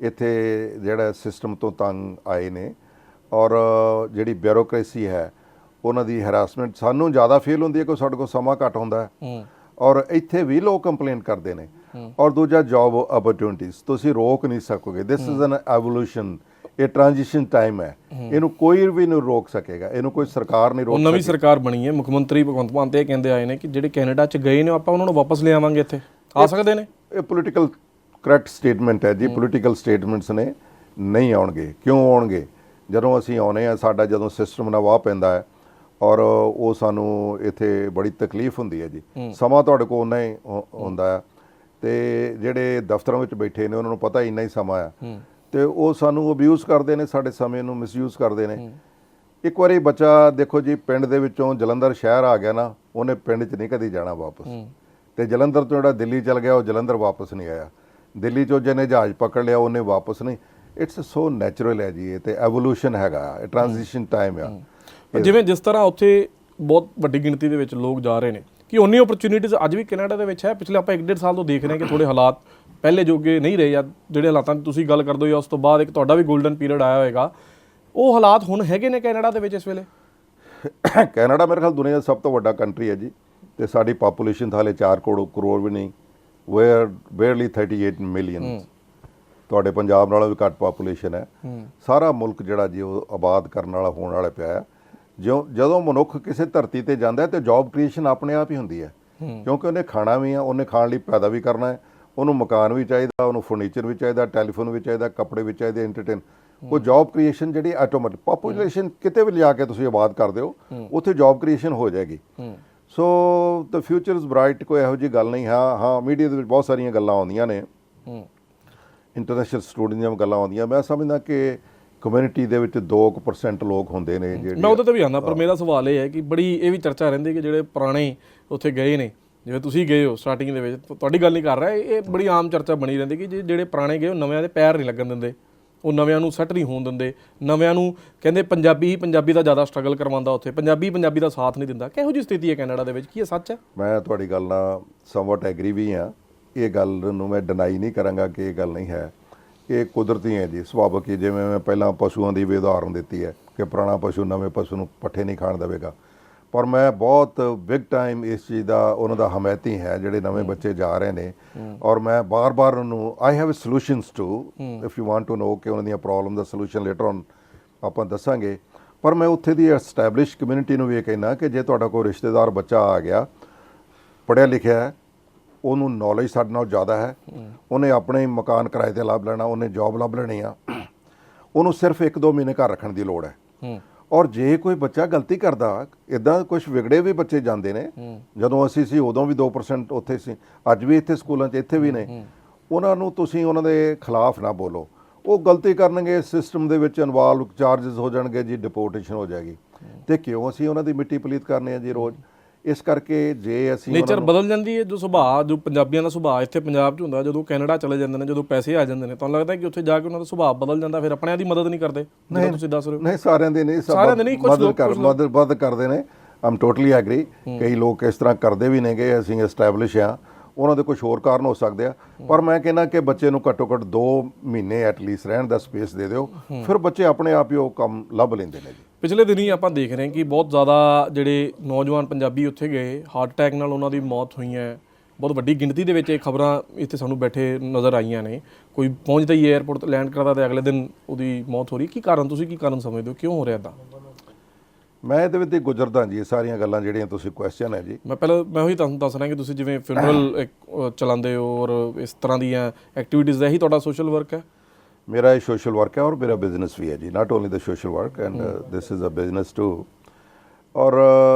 S2: ਇੱਥੇ ਜਿਹੜਾ ਸਿਸਟਮ ਤੋਂ ਤੰਗ ਆਏ ਨੇ, ਔਰ ਜਿਹੜੀ ਬਿਊਰੋਕ੍ਰੇਸੀ ਹੈ ਉਹਨਾਂ ਦੀ ਹੈਰਾਸਮੈਂਟ ਸਾਨੂੰ ਜ਼ਿਆਦਾ ਫੀਲ ਹੁੰਦੀ ਹੈ ਕਿ ਸਾਡੇ ਕੋਲ ਸਮਾਂ ਘੱਟ ਹੁੰਦਾ ਹੈ, ਔਰ ਇੱਥੇ ਵੀ ਲੋਕ ਕੰਪਲੇਂਟ ਕਰਦੇ ਨੇ। ਔਰ ਦੂਜਾ ਜੌਬ ਅਪਰਚੁਨਿਟੀਜ਼ ਤੁਸੀਂ ਰੋਕ ਨਹੀਂ ਸਕੋਗੇ। ਦਿਸ ਇਜ਼ ਐਨ ਐਵੋਲੂਸ਼ਨ, ਇਹ ਟ੍ਰਾਂਜੀਸ਼ਨ ਟਾਈਮ ਹੈ, ਇਹਨੂੰ ਕੋਈ ਵੀ ਨਹੀਂ ਰੋਕ ਸਕੇਗਾ, ਇਹਨੂੰ ਕੋਈ ਸਰਕਾਰ ਨਹੀਂ ਰੋਕ
S1: ਸਕੇਗੀ। ਨਵੀਂ ਸਰਕਾਰ ਬਣੀ ਹੈ, ਮੁੱਖ ਮੰਤਰੀ ਭਗਵੰਤ ਮਾਨ ਤੇ ਇਹ ਕਹਿੰਦੇ ਆਏ ਨੇ ਕਿ ਜਿਹੜੇ ਕੈਨੇਡਾ 'ਚ ਗਏ ਨੇ ਆਪਾਂ ਉਹਨਾਂ ਨੂੰ ਵਾਪਸ ਲੈ ਆਵਾਂਗੇ, ਇੱਥੇ ਆ ਸਕਦੇ ਨੇ।
S2: ਇਹ ਪੋਲੀਟੀਕਲ ਕਰੈਕਟ ਸਟੇਟਮੈਂਟ ਹੈ ਜੀ, ਪੋਲੀਟੀਕਲ ਸਟੇਟਮੈਂਟਸ ਨੇ। ਨਹੀਂ ਆਉਣਗੇ। ਕਿਉਂ ਆਉਣਗੇ? ਜਦੋਂ ਅਸੀਂ ਆਉਨੇ ਆ, ਸਾਡਾ ਜਦੋਂ ਸਿਸਟਮ ਨਾਲ ਵਾਹ ਪੈਂਦਾ ਹੈ ਔਰ ਉਹ ਸਾਨੂੰ ਇੱਥੇ ਬੜੀ ਤਕਲੀਫ ਹੁੰਦੀ ਹੈ ਜੀ। ਸਮਾਂ ਤੁਹਾਡੇ ਕੋਲ ਉਨਾ ਹੀ ਹੁੰਦਾ ਹੈ, ਤੇ ਜਿਹੜੇ ਦਫ਼ਤਰਾਂ ਵਿੱਚ ਬੈਠੇ ਨੇ ਉਹਨਾਂ ਨੂੰ ਪਤਾ ਇੰਨਾ ਹੀ ਸਮਾਂ ਆ, ਤੇ ਉਹ ਸਾਨੂੰ ਅਬਿਊਜ਼ ਕਰਦੇ ਨੇ, ਸਾਡੇ ਸਮੇਂ ਨੂੰ ਮਿਸਯੂਜ਼ ਕਰਦੇ ਨੇ। ਇੱਕ ਵਾਰੀ ਬੱਚਾ ਦੇਖੋ ਜੀ, ਪਿੰਡ ਦੇ ਵਿੱਚੋਂ ਜਲੰਧਰ ਸ਼ਹਿਰ ਆ ਗਿਆ ਨਾ, ਉਹਨੇ ਪਿੰਡ 'ਚ ਨਹੀਂ ਕਦੀ ਜਾਣਾ ਵਾਪਸ, ਤੇ ਜਲੰਧਰ ਤੋਂ ਜਿਹੜਾ ਦਿੱਲੀ ਚਲ ਗਿਆ ਉਹ ਜਲੰਧਰ ਵਾਪਸ ਨਹੀਂ ਆਇਆ। ਦਿੱਲੀ 'ਚੋਂ ਜਿਹਨੇ ਜਹਾਜ਼ ਪਕੜ ਲਿਆ ਉਹਨੇ ਵਾਪਸ ਨਹੀਂ। ਇਟਸ ਸੋ ਨੈਚੁਰਲ ਹੈ ਜੀ, ਇਹ ਤੇ ਐਵੋਲੂਸ਼ਨ ਹੈਗਾ, ਇਹ ਟ੍ਰਾਂਜੀਸ਼ਨ ਟਾਈਮ ਆ।
S1: ਜਿਵੇਂ ਜਿਸ ਤਰ੍ਹਾਂ ਉੱਥੇ ਬਹੁਤ ਵੱਡੀ ਗਿਣਤੀ ਦੇ ਵਿੱਚ ਲੋਕ ਜਾ ਰਹੇ ਨੇ, ਕਿ ਉਨੀ ਓਪਰਚੁਨਿਟੀਜ਼ ਅੱਜ ਵੀ ਕੈਨੇਡਾ ਦੇ ਵਿੱਚ ਹੈ? ਪਿਛਲੇ ਆਪਾਂ 1.5 ਸਾਲ ਤੋਂ ਦੇਖ ਰਹੇ ਹਾਂ ਕਿ ਥੋੜੇ ਹਾਲਾਤ ਪਹਿਲੇ ਜੋਗੇ ਨਹੀਂ ਰਹੇ, ਜਾਂ ਜਿਹੜੇ ਹਾਲਾਤਾਂ ਦੀ ਤੁਸੀਂ ਗੱਲ ਕਰਦੇ ਹੋ, ਜਾਂ ਉਸ ਤੋਂ ਬਾਅਦ ਇੱਕ ਤੁਹਾਡਾ ਵੀ ਗੋਲਡਨ ਪੀਰੀਅਡ ਆਇਆ ਹੋਏਗਾ, ਉਹ ਹਾਲਾਤ ਹੁਣ ਹੈਗੇ ਨੇ ਕੈਨੇਡਾ ਦੇ ਵਿੱਚ ਇਸ ਵੇਲੇ?
S2: ਕੈਨੇਡਾ ਮੇਰੇ ਖਿਆਲ ਦੁਨੀਆ ਦਾ ਸਭ ਤੋਂ ਵੱਡਾ ਕੰਟਰੀ ਹੈ ਜੀ, ਤੇ ਸਾਡੀ ਪਾਪੂਲੇਸ਼ਨ ਤਾਂ ਹਾਲੇ 4 ਕਰੋੜ ਵੀ ਨਹੀਂ, ਵੇਅਰ ਬੇਅਰਲੀ 38 ਮਿਲੀਅਨ। ਤੁਹਾਡੇ ਪੰਜਾਬ ਨਾਲੋਂ ਵੀ ਘੱਟ ਪਾਪੂਲੇਸ਼ਨ ਹੈ। ਸਾਰਾ ਮੁਲਕ ਜਿਹੜਾ ਜੀ ਉਹ ਆਬਾਦ ਕਰਨ ਵਾਲਾ ਹੋਣ ਵਾਲਾ ਪਿਆ ਹੈ। ਜਦੋਂ ਮਨੁੱਖ ਕਿਸੇ ਧਰਤੀ ਤੇ ਜਾਂਦਾ ਹੈ ਤੇ ਜੌਬ ਕ੍ਰੀਏਸ਼ਨ ਆਪਣੇ ਆਪ ਹੀ ਹੁੰਦੀ ਹੈ, ਕਿਉਂਕਿ ਉਹਨੇ ਖਾਣਾ ਵੀ ਆ, ਉਹਨੇ ਖਾਣ ਲਈ ਪੈਦਾ ਵੀ ਕਰਨਾ ਹੈ, ਉਹਨੂੰ ਮਕਾਨ ਵੀ ਚਾਹੀਦਾ, ਉਹਨੂੰ ਫਰਨੀਚਰ ਵੀ ਚਾਹੀਦਾ, ਟੈਲੀਫੋਨ ਵੀ ਚਾਹੀਦਾ, ਕੱਪੜੇ ਵੀ ਚਾਹੀਦੇ, ਐਂਟਰਟੇਨ। ਉਹ ਜੌਬ ਕ੍ਰੀਏਸ਼ਨ ਜਿਹੜੀ ਆਟੋਮੈਟਿਕ, ਪਾਪੂਲੇਸ਼ਨ ਕਿਤੇ ਵੀ ਲਿਜਾ ਕੇ ਤੁਸੀਂ ਆਬਾਦ ਕਰਦੇ ਹੋ, ਉੱਥੇ ਜੌਬ ਕ੍ਰੀਏਸ਼ਨ ਹੋ ਜਾਏਗੀ। ਸੋ ਦ ਫਿਊਚਰ ਇਜ਼ ਬ੍ਰਾਈਟ, ਕੋਈ ਇਹੋ ਜਿਹੀ ਗੱਲ ਨਹੀਂ। ਹਾਂ ਮੀਡੀਆ ਦੇ ਵਿੱਚ ਬਹੁਤ ਸਾਰੀਆਂ ਗੱਲਾਂ ਆਉਂਦੀਆਂ ਨੇ, ਇੰਟਰਨੈਸ਼ਨਲ ਸਟੂਡੈਂਟ ਦੀਆਂ ਗੱਲਾਂ ਆਉਂਦੀਆਂ। ਮੈਂ ਸਮਝਦਾ ਕਿ ਕਮਿਊਨਿਟੀ ਦੇ ਵਿੱਚ 2% ਲੋਕ ਹੁੰਦੇ ਨੇ ਜਿਹੜੇ,
S1: ਮੈਂ ਉਹਦੇ ਤੇ ਵੀ ਆਉਂਦਾ, ਪਰ ਮੇਰਾ ਸਵਾਲ ਇਹ ਹੈ ਕਿ ਬੜੀ ਇਹ ਵੀ ਚਰਚਾ ਰਹਿੰਦੀ ਕਿ ਜਿਹੜੇ ਪੁਰਾਣੇ ਉੱਥੇ ਗਏ ਨੇ, ਜਿਵੇਂ ਤੁਸੀਂ ਗਏ ਹੋ ਸਟਾਰਟਿੰਗ ਦੇ ਵਿੱਚ, ਤੁਹਾਡੀ ਗੱਲ ਨਹੀਂ ਕਰ ਰਿਹਾ, ਇਹ ਬੜੀ ਆਮ ਚਰਚਾ ਬਣੀ ਰਹਿੰਦੀ ਕਿ ਜਿਹੜੇ ਪੁਰਾਣੇ ਗਏ ਉਹ ਨਵਿਆਂ ਦੇ ਪੈਰ ਨਹੀਂ ਲੱਗਣ ਦਿੰਦੇ, ਉਹ ਨਵਿਆਂ ਨੂੰ ਸੈੱਟ ਨਹੀਂ ਹੋਣ ਦਿੰਦੇ, ਨਵਿਆਂ ਨੂੰ ਕਹਿੰਦੇ ਪੰਜਾਬੀ ਦਾ ਜ਼ਿਆਦਾ ਸਟਰਗਲ ਕਰਵਾਉਂਦਾ, ਉੱਥੇ ਪੰਜਾਬੀ ਦਾ ਸਾਥ ਨਹੀਂ ਦਿੰਦਾ। ਕਿਹੋ ਜਿਹੀ ਸਥਿਤੀ ਹੈ ਕੈਨੇਡਾ ਦੇ ਵਿੱਚ? ਕੀ ਇਹ ਸੱਚ ਹੈ?
S2: ਮੈਂ ਤੁਹਾਡੀ ਗੱਲ ਨਾਲ ਸਮਵਟ ਐਗਰੀ ਵੀ ਹਾਂ, ਇਹ ਗੱਲ ਨੂੰ ਮੈਂ ਡਿਨਾਈ ਨਹੀਂ ਕਰਾਂਗਾ ਕਿ ਇਹ ਗੱਲ ਨਹੀਂ ਹੈ। ਇਹ ਕੁਦਰਤੀ ਹੈ ਜੀ, ਸੁਭਾਵਿਕ ਹੀ। ਜਿਵੇਂ ਮੈਂ ਪਹਿਲਾਂ ਪਸ਼ੂਆਂ ਦੀ ਵੀ ਉਦਾਹਰਨ ਦਿੱਤੀ ਹੈ ਕਿ ਪੁਰਾਣਾ ਪਸ਼ੂ ਨਵੇਂ ਪਸ਼ੂ ਨੂੰ ਪੱਠੇ ਨਹੀਂ ਖਾਣ ਦੇਵੇਗਾ, ਪਰ ਮੈਂ ਬਹੁਤ ਬਿਗ ਟਾਈਮ ਇਸ ਚੀਜ਼ ਦਾ ਉਹਨਾਂ ਦਾ ਹਮਾਇਤੀ ਹੈ ਜਿਹੜੇ ਨਵੇਂ ਬੱਚੇ ਜਾ ਰਹੇ ਨੇ। ਔਰ ਮੈਂ ਬਾਰ-ਬਾਰ ਉਹਨੂੰ I have solutions too, if you want to know ਕਿ ਉਹਨਾਂ ਦੀਆਂ ਪ੍ਰੋਬਲਮ ਦਾ ਸੋਲੂਸ਼ਨ ਲੇਟਰ ਔਨ ਆਪਾਂ ਦੱਸਾਂਗੇ। ਪਰ ਮੈਂ ਉੱਥੇ ਦੀ ਐਸਟੈਬਲਿਸ਼ ਕਮਿਊਨਿਟੀ ਨੂੰ ਵੀ ਇਹ ਕਹਿਣਾ ਕਿ ਜੇ ਤੁਹਾਡਾ ਕੋਈ ਰਿਸ਼ਤੇਦਾਰ ਬੱਚਾ ਆ ਗਿਆ, ਪੜ੍ਹਿਆ ਲਿਖਿਆ ਹੈ, ਉਹਨੂੰ ਨੌਲੇਜ ਸਾਡੇ ਨਾਲ ਜ਼ਿਆਦਾ ਹੈ, ਉਹਨੇ ਆਪਣੇ ਮਕਾਨ ਕਿਰਾਏ 'ਤੇ ਲੱਭ ਲੈਣਾ, ਉਹਨੇ ਜੌਬ ਲੱਭ ਲੈਣੀ ਆ, ਉਹਨੂੰ ਸਿਰਫ 1-2 ਮਹੀਨੇ ਘਰ ਰੱਖਣ ਦੀ ਲੋੜ ਹੈ। ਔਰ ਜੇ ਕੋਈ ਬੱਚਾ ਗਲਤੀ ਕਰਦਾ, ਇੱਦਾਂ ਕੁਝ ਵਿਗੜੇ ਵੀ ਬੱਚੇ ਜਾਂਦੇ ਨੇ। ਜਦੋਂ ਅਸੀਂ ਸੀ ਉਦੋਂ ਵੀ 2% ਉੱਥੇ ਸੀ, ਅੱਜ ਵੀ ਇੱਥੇ ਸਕੂਲਾਂ 'ਚ ਇੱਥੇ ਵੀ ਨੇ। ਉਹਨਾਂ ਨੂੰ ਤੁਸੀਂ ਉਹਨਾਂ ਦੇ ਖਿਲਾਫ ਨਾ ਬੋਲੋ, ਉਹ ਗਲਤੀ ਕਰਨਗੇ, ਸਿਸਟਮ ਦੇ ਵਿੱਚ ਇਨਵੋਲਵ, ਚਾਰजेस ਹੋ ਜਾਣਗੇ ਜੀ, ਡਿਪੋਰਟੇਸ਼ਨ ਹੋ ਜਾਏਗੀ। ਤੇ ਕਿਉਂ ਅਸੀਂ ਉਹਨਾਂ ਦੀ ਮਿੱਟੀ ਪਲੀਤ ਕਰਨੇ ਆ ਜੀ ਰੋਜ਼? ਇਸ ਕਰਕੇ ਜੇ ਅਸੀਂ
S1: ਨੇਚਰ ਬਦਲ ਜਾਂਦੀ ਹੈ, ਜੋ ਸੁਭਾਅ, ਜੋ ਪੰਜਾਬੀਆਂ ਦਾ ਸੁਭਾਅ ਇੱਥੇ ਪੰਜਾਬ 'ਚ ਹੁੰਦਾ, ਜਦੋਂ ਕੈਨੇਡਾ ਚਲੇ ਜਾਂਦੇ ਨੇ, ਜਦੋਂ ਪੈਸੇ ਆ ਜਾਂਦੇ ਨੇ, ਤੁਹਾਨੂੰ ਲੱਗਦਾ ਕਿ ਉੱਥੇ ਜਾ ਕੇ ਉਹਨਾਂ ਦਾ ਸੁਭਾਅ ਬਦਲ ਜਾਂਦਾ, ਫਿਰ ਆਪਣਿਆਂ ਦੀ ਮਦਦ ਨਹੀਂ ਕਰਦੇ? ਜਿਵੇਂ ਤੁਸੀਂ ਦੱਸ ਰਹੇ ਹੋ।
S2: ਨਹੀਂ, ਸਾਰਿਆਂ ਦੇ ਨਹੀਂ, ਮਦਦ ਕਰਦੇ ਨੇ। ਆਮ ਟੋਟਲੀ ਐਗਰੀ। ਕਈ ਲੋਕ ਇਸ ਤਰ੍ਹਾਂ ਕਰਦੇ ਵੀ ਨੇਗੇ, ਅਸੀਂ ਐਸਟੈਬਲਿਸ਼ ਆ, ਉਹਨਾਂ ਦੇ ਕੁਝ ਹੋਰ ਕਾਰਨ ਹੋ ਸਕਦੇ ਆ। ਪਰ ਮੈਂ ਕਹਿੰਦਾ ਕਿ ਬੱਚੇ ਨੂੰ ਘੱਟੋ ਘੱਟ 2 ਮਹੀਨੇ ਐਟਲੀਸਟ ਰਹਿਣ ਦਾ ਸਪੇਸ ਦੇ ਦਿਓ, ਫਿਰ ਬੱਚੇ ਆਪਣੇ ਆਪ ਹੀ ਉਹ ਕੰਮ ਲੱਭ ਲੈਂਦੇ ਨੇ ਜੀ।
S1: ਪਿਛਲੇ ਦਿਨੀ ਆਪਾਂ ਦੇਖ ਰਹੇ ਹਾਂ ਕਿ ਬਹੁਤ ਜ਼ਿਆਦਾ ਜਿਹੜੇ ਨੌਜਵਾਨ ਪੰਜਾਬੀ ਉੱਥੇ ਗਏ, ਹਾਰਟ ਅਟੈਕ ਨਾਲ ਉਹਨਾਂ ਦੀ ਮੌਤ ਹੋਈ ਹੈ। ਬਹੁਤ ਵੱਡੀ ਗਿਣਤੀ ਦੇ ਵਿੱਚ ਇਹ ਖਬਰਾਂ ਇੱਥੇ ਸਾਨੂੰ ਬੈਠੇ ਨਜ਼ਰ ਆਈਆਂ ਨੇ। ਕੋਈ ਪਹੁੰਚਦਾ ਹੀ ਏਅਰਪੋਰਟ 'ਤੇ ਲੈਂਡ ਕਰਦਾ ਤੇ ਅਗਲੇ ਦਿਨ ਉਹਦੀ ਮੌਤ ਹੋ ਰਹੀ। ਕੀ ਕਾਰਨ, ਤੁਸੀਂ ਕੀ ਕਾਰਨ ਸਮਝਦੇ ਹੋ, ਕਿਉਂ ਹੋ ਰਿਹਾ ਇੱਦਾਂ?
S2: ਮੈਂ ਇਹਦੇ ਵਿੱਚ ਗੁਜ਼ਰਦਾ ਜੀ, ਇਹ ਸਾਰੀਆਂ ਗੱਲਾਂ ਜਿਹੜੀਆਂ ਤੁਸੀਂ ਕੁਐਸਚਨ ਹੈ ਜੀ।
S1: ਮੈਂ ਉਹੀ ਤੁਹਾਨੂੰ ਦੱਸ ਰਿਹਾ ਕਿ ਤੁਸੀਂ ਜਿਵੇਂ ਫਿਊਨਰਲ ਚਲਾਉਂਦੇ ਹੋ ਔਰ ਇਸ ਤਰ੍ਹਾਂ ਦੀਆਂ ਐਕਟੀਵਿਟੀਜ਼ ਦਾ, ਇਹੀ ਤੁਹਾਡਾ ਸੋਸ਼ਲ ਵਰਕ ਹੈ?
S2: ਮੇਰਾ ਇਹ ਸੋਸ਼ਲ ਵਰਕ ਹੈ ਔਰ ਮੇਰਾ ਬਿਜ਼ਨਸ ਵੀ ਹੈ ਜੀ। Not only the social work and this is a business too. ਔਰ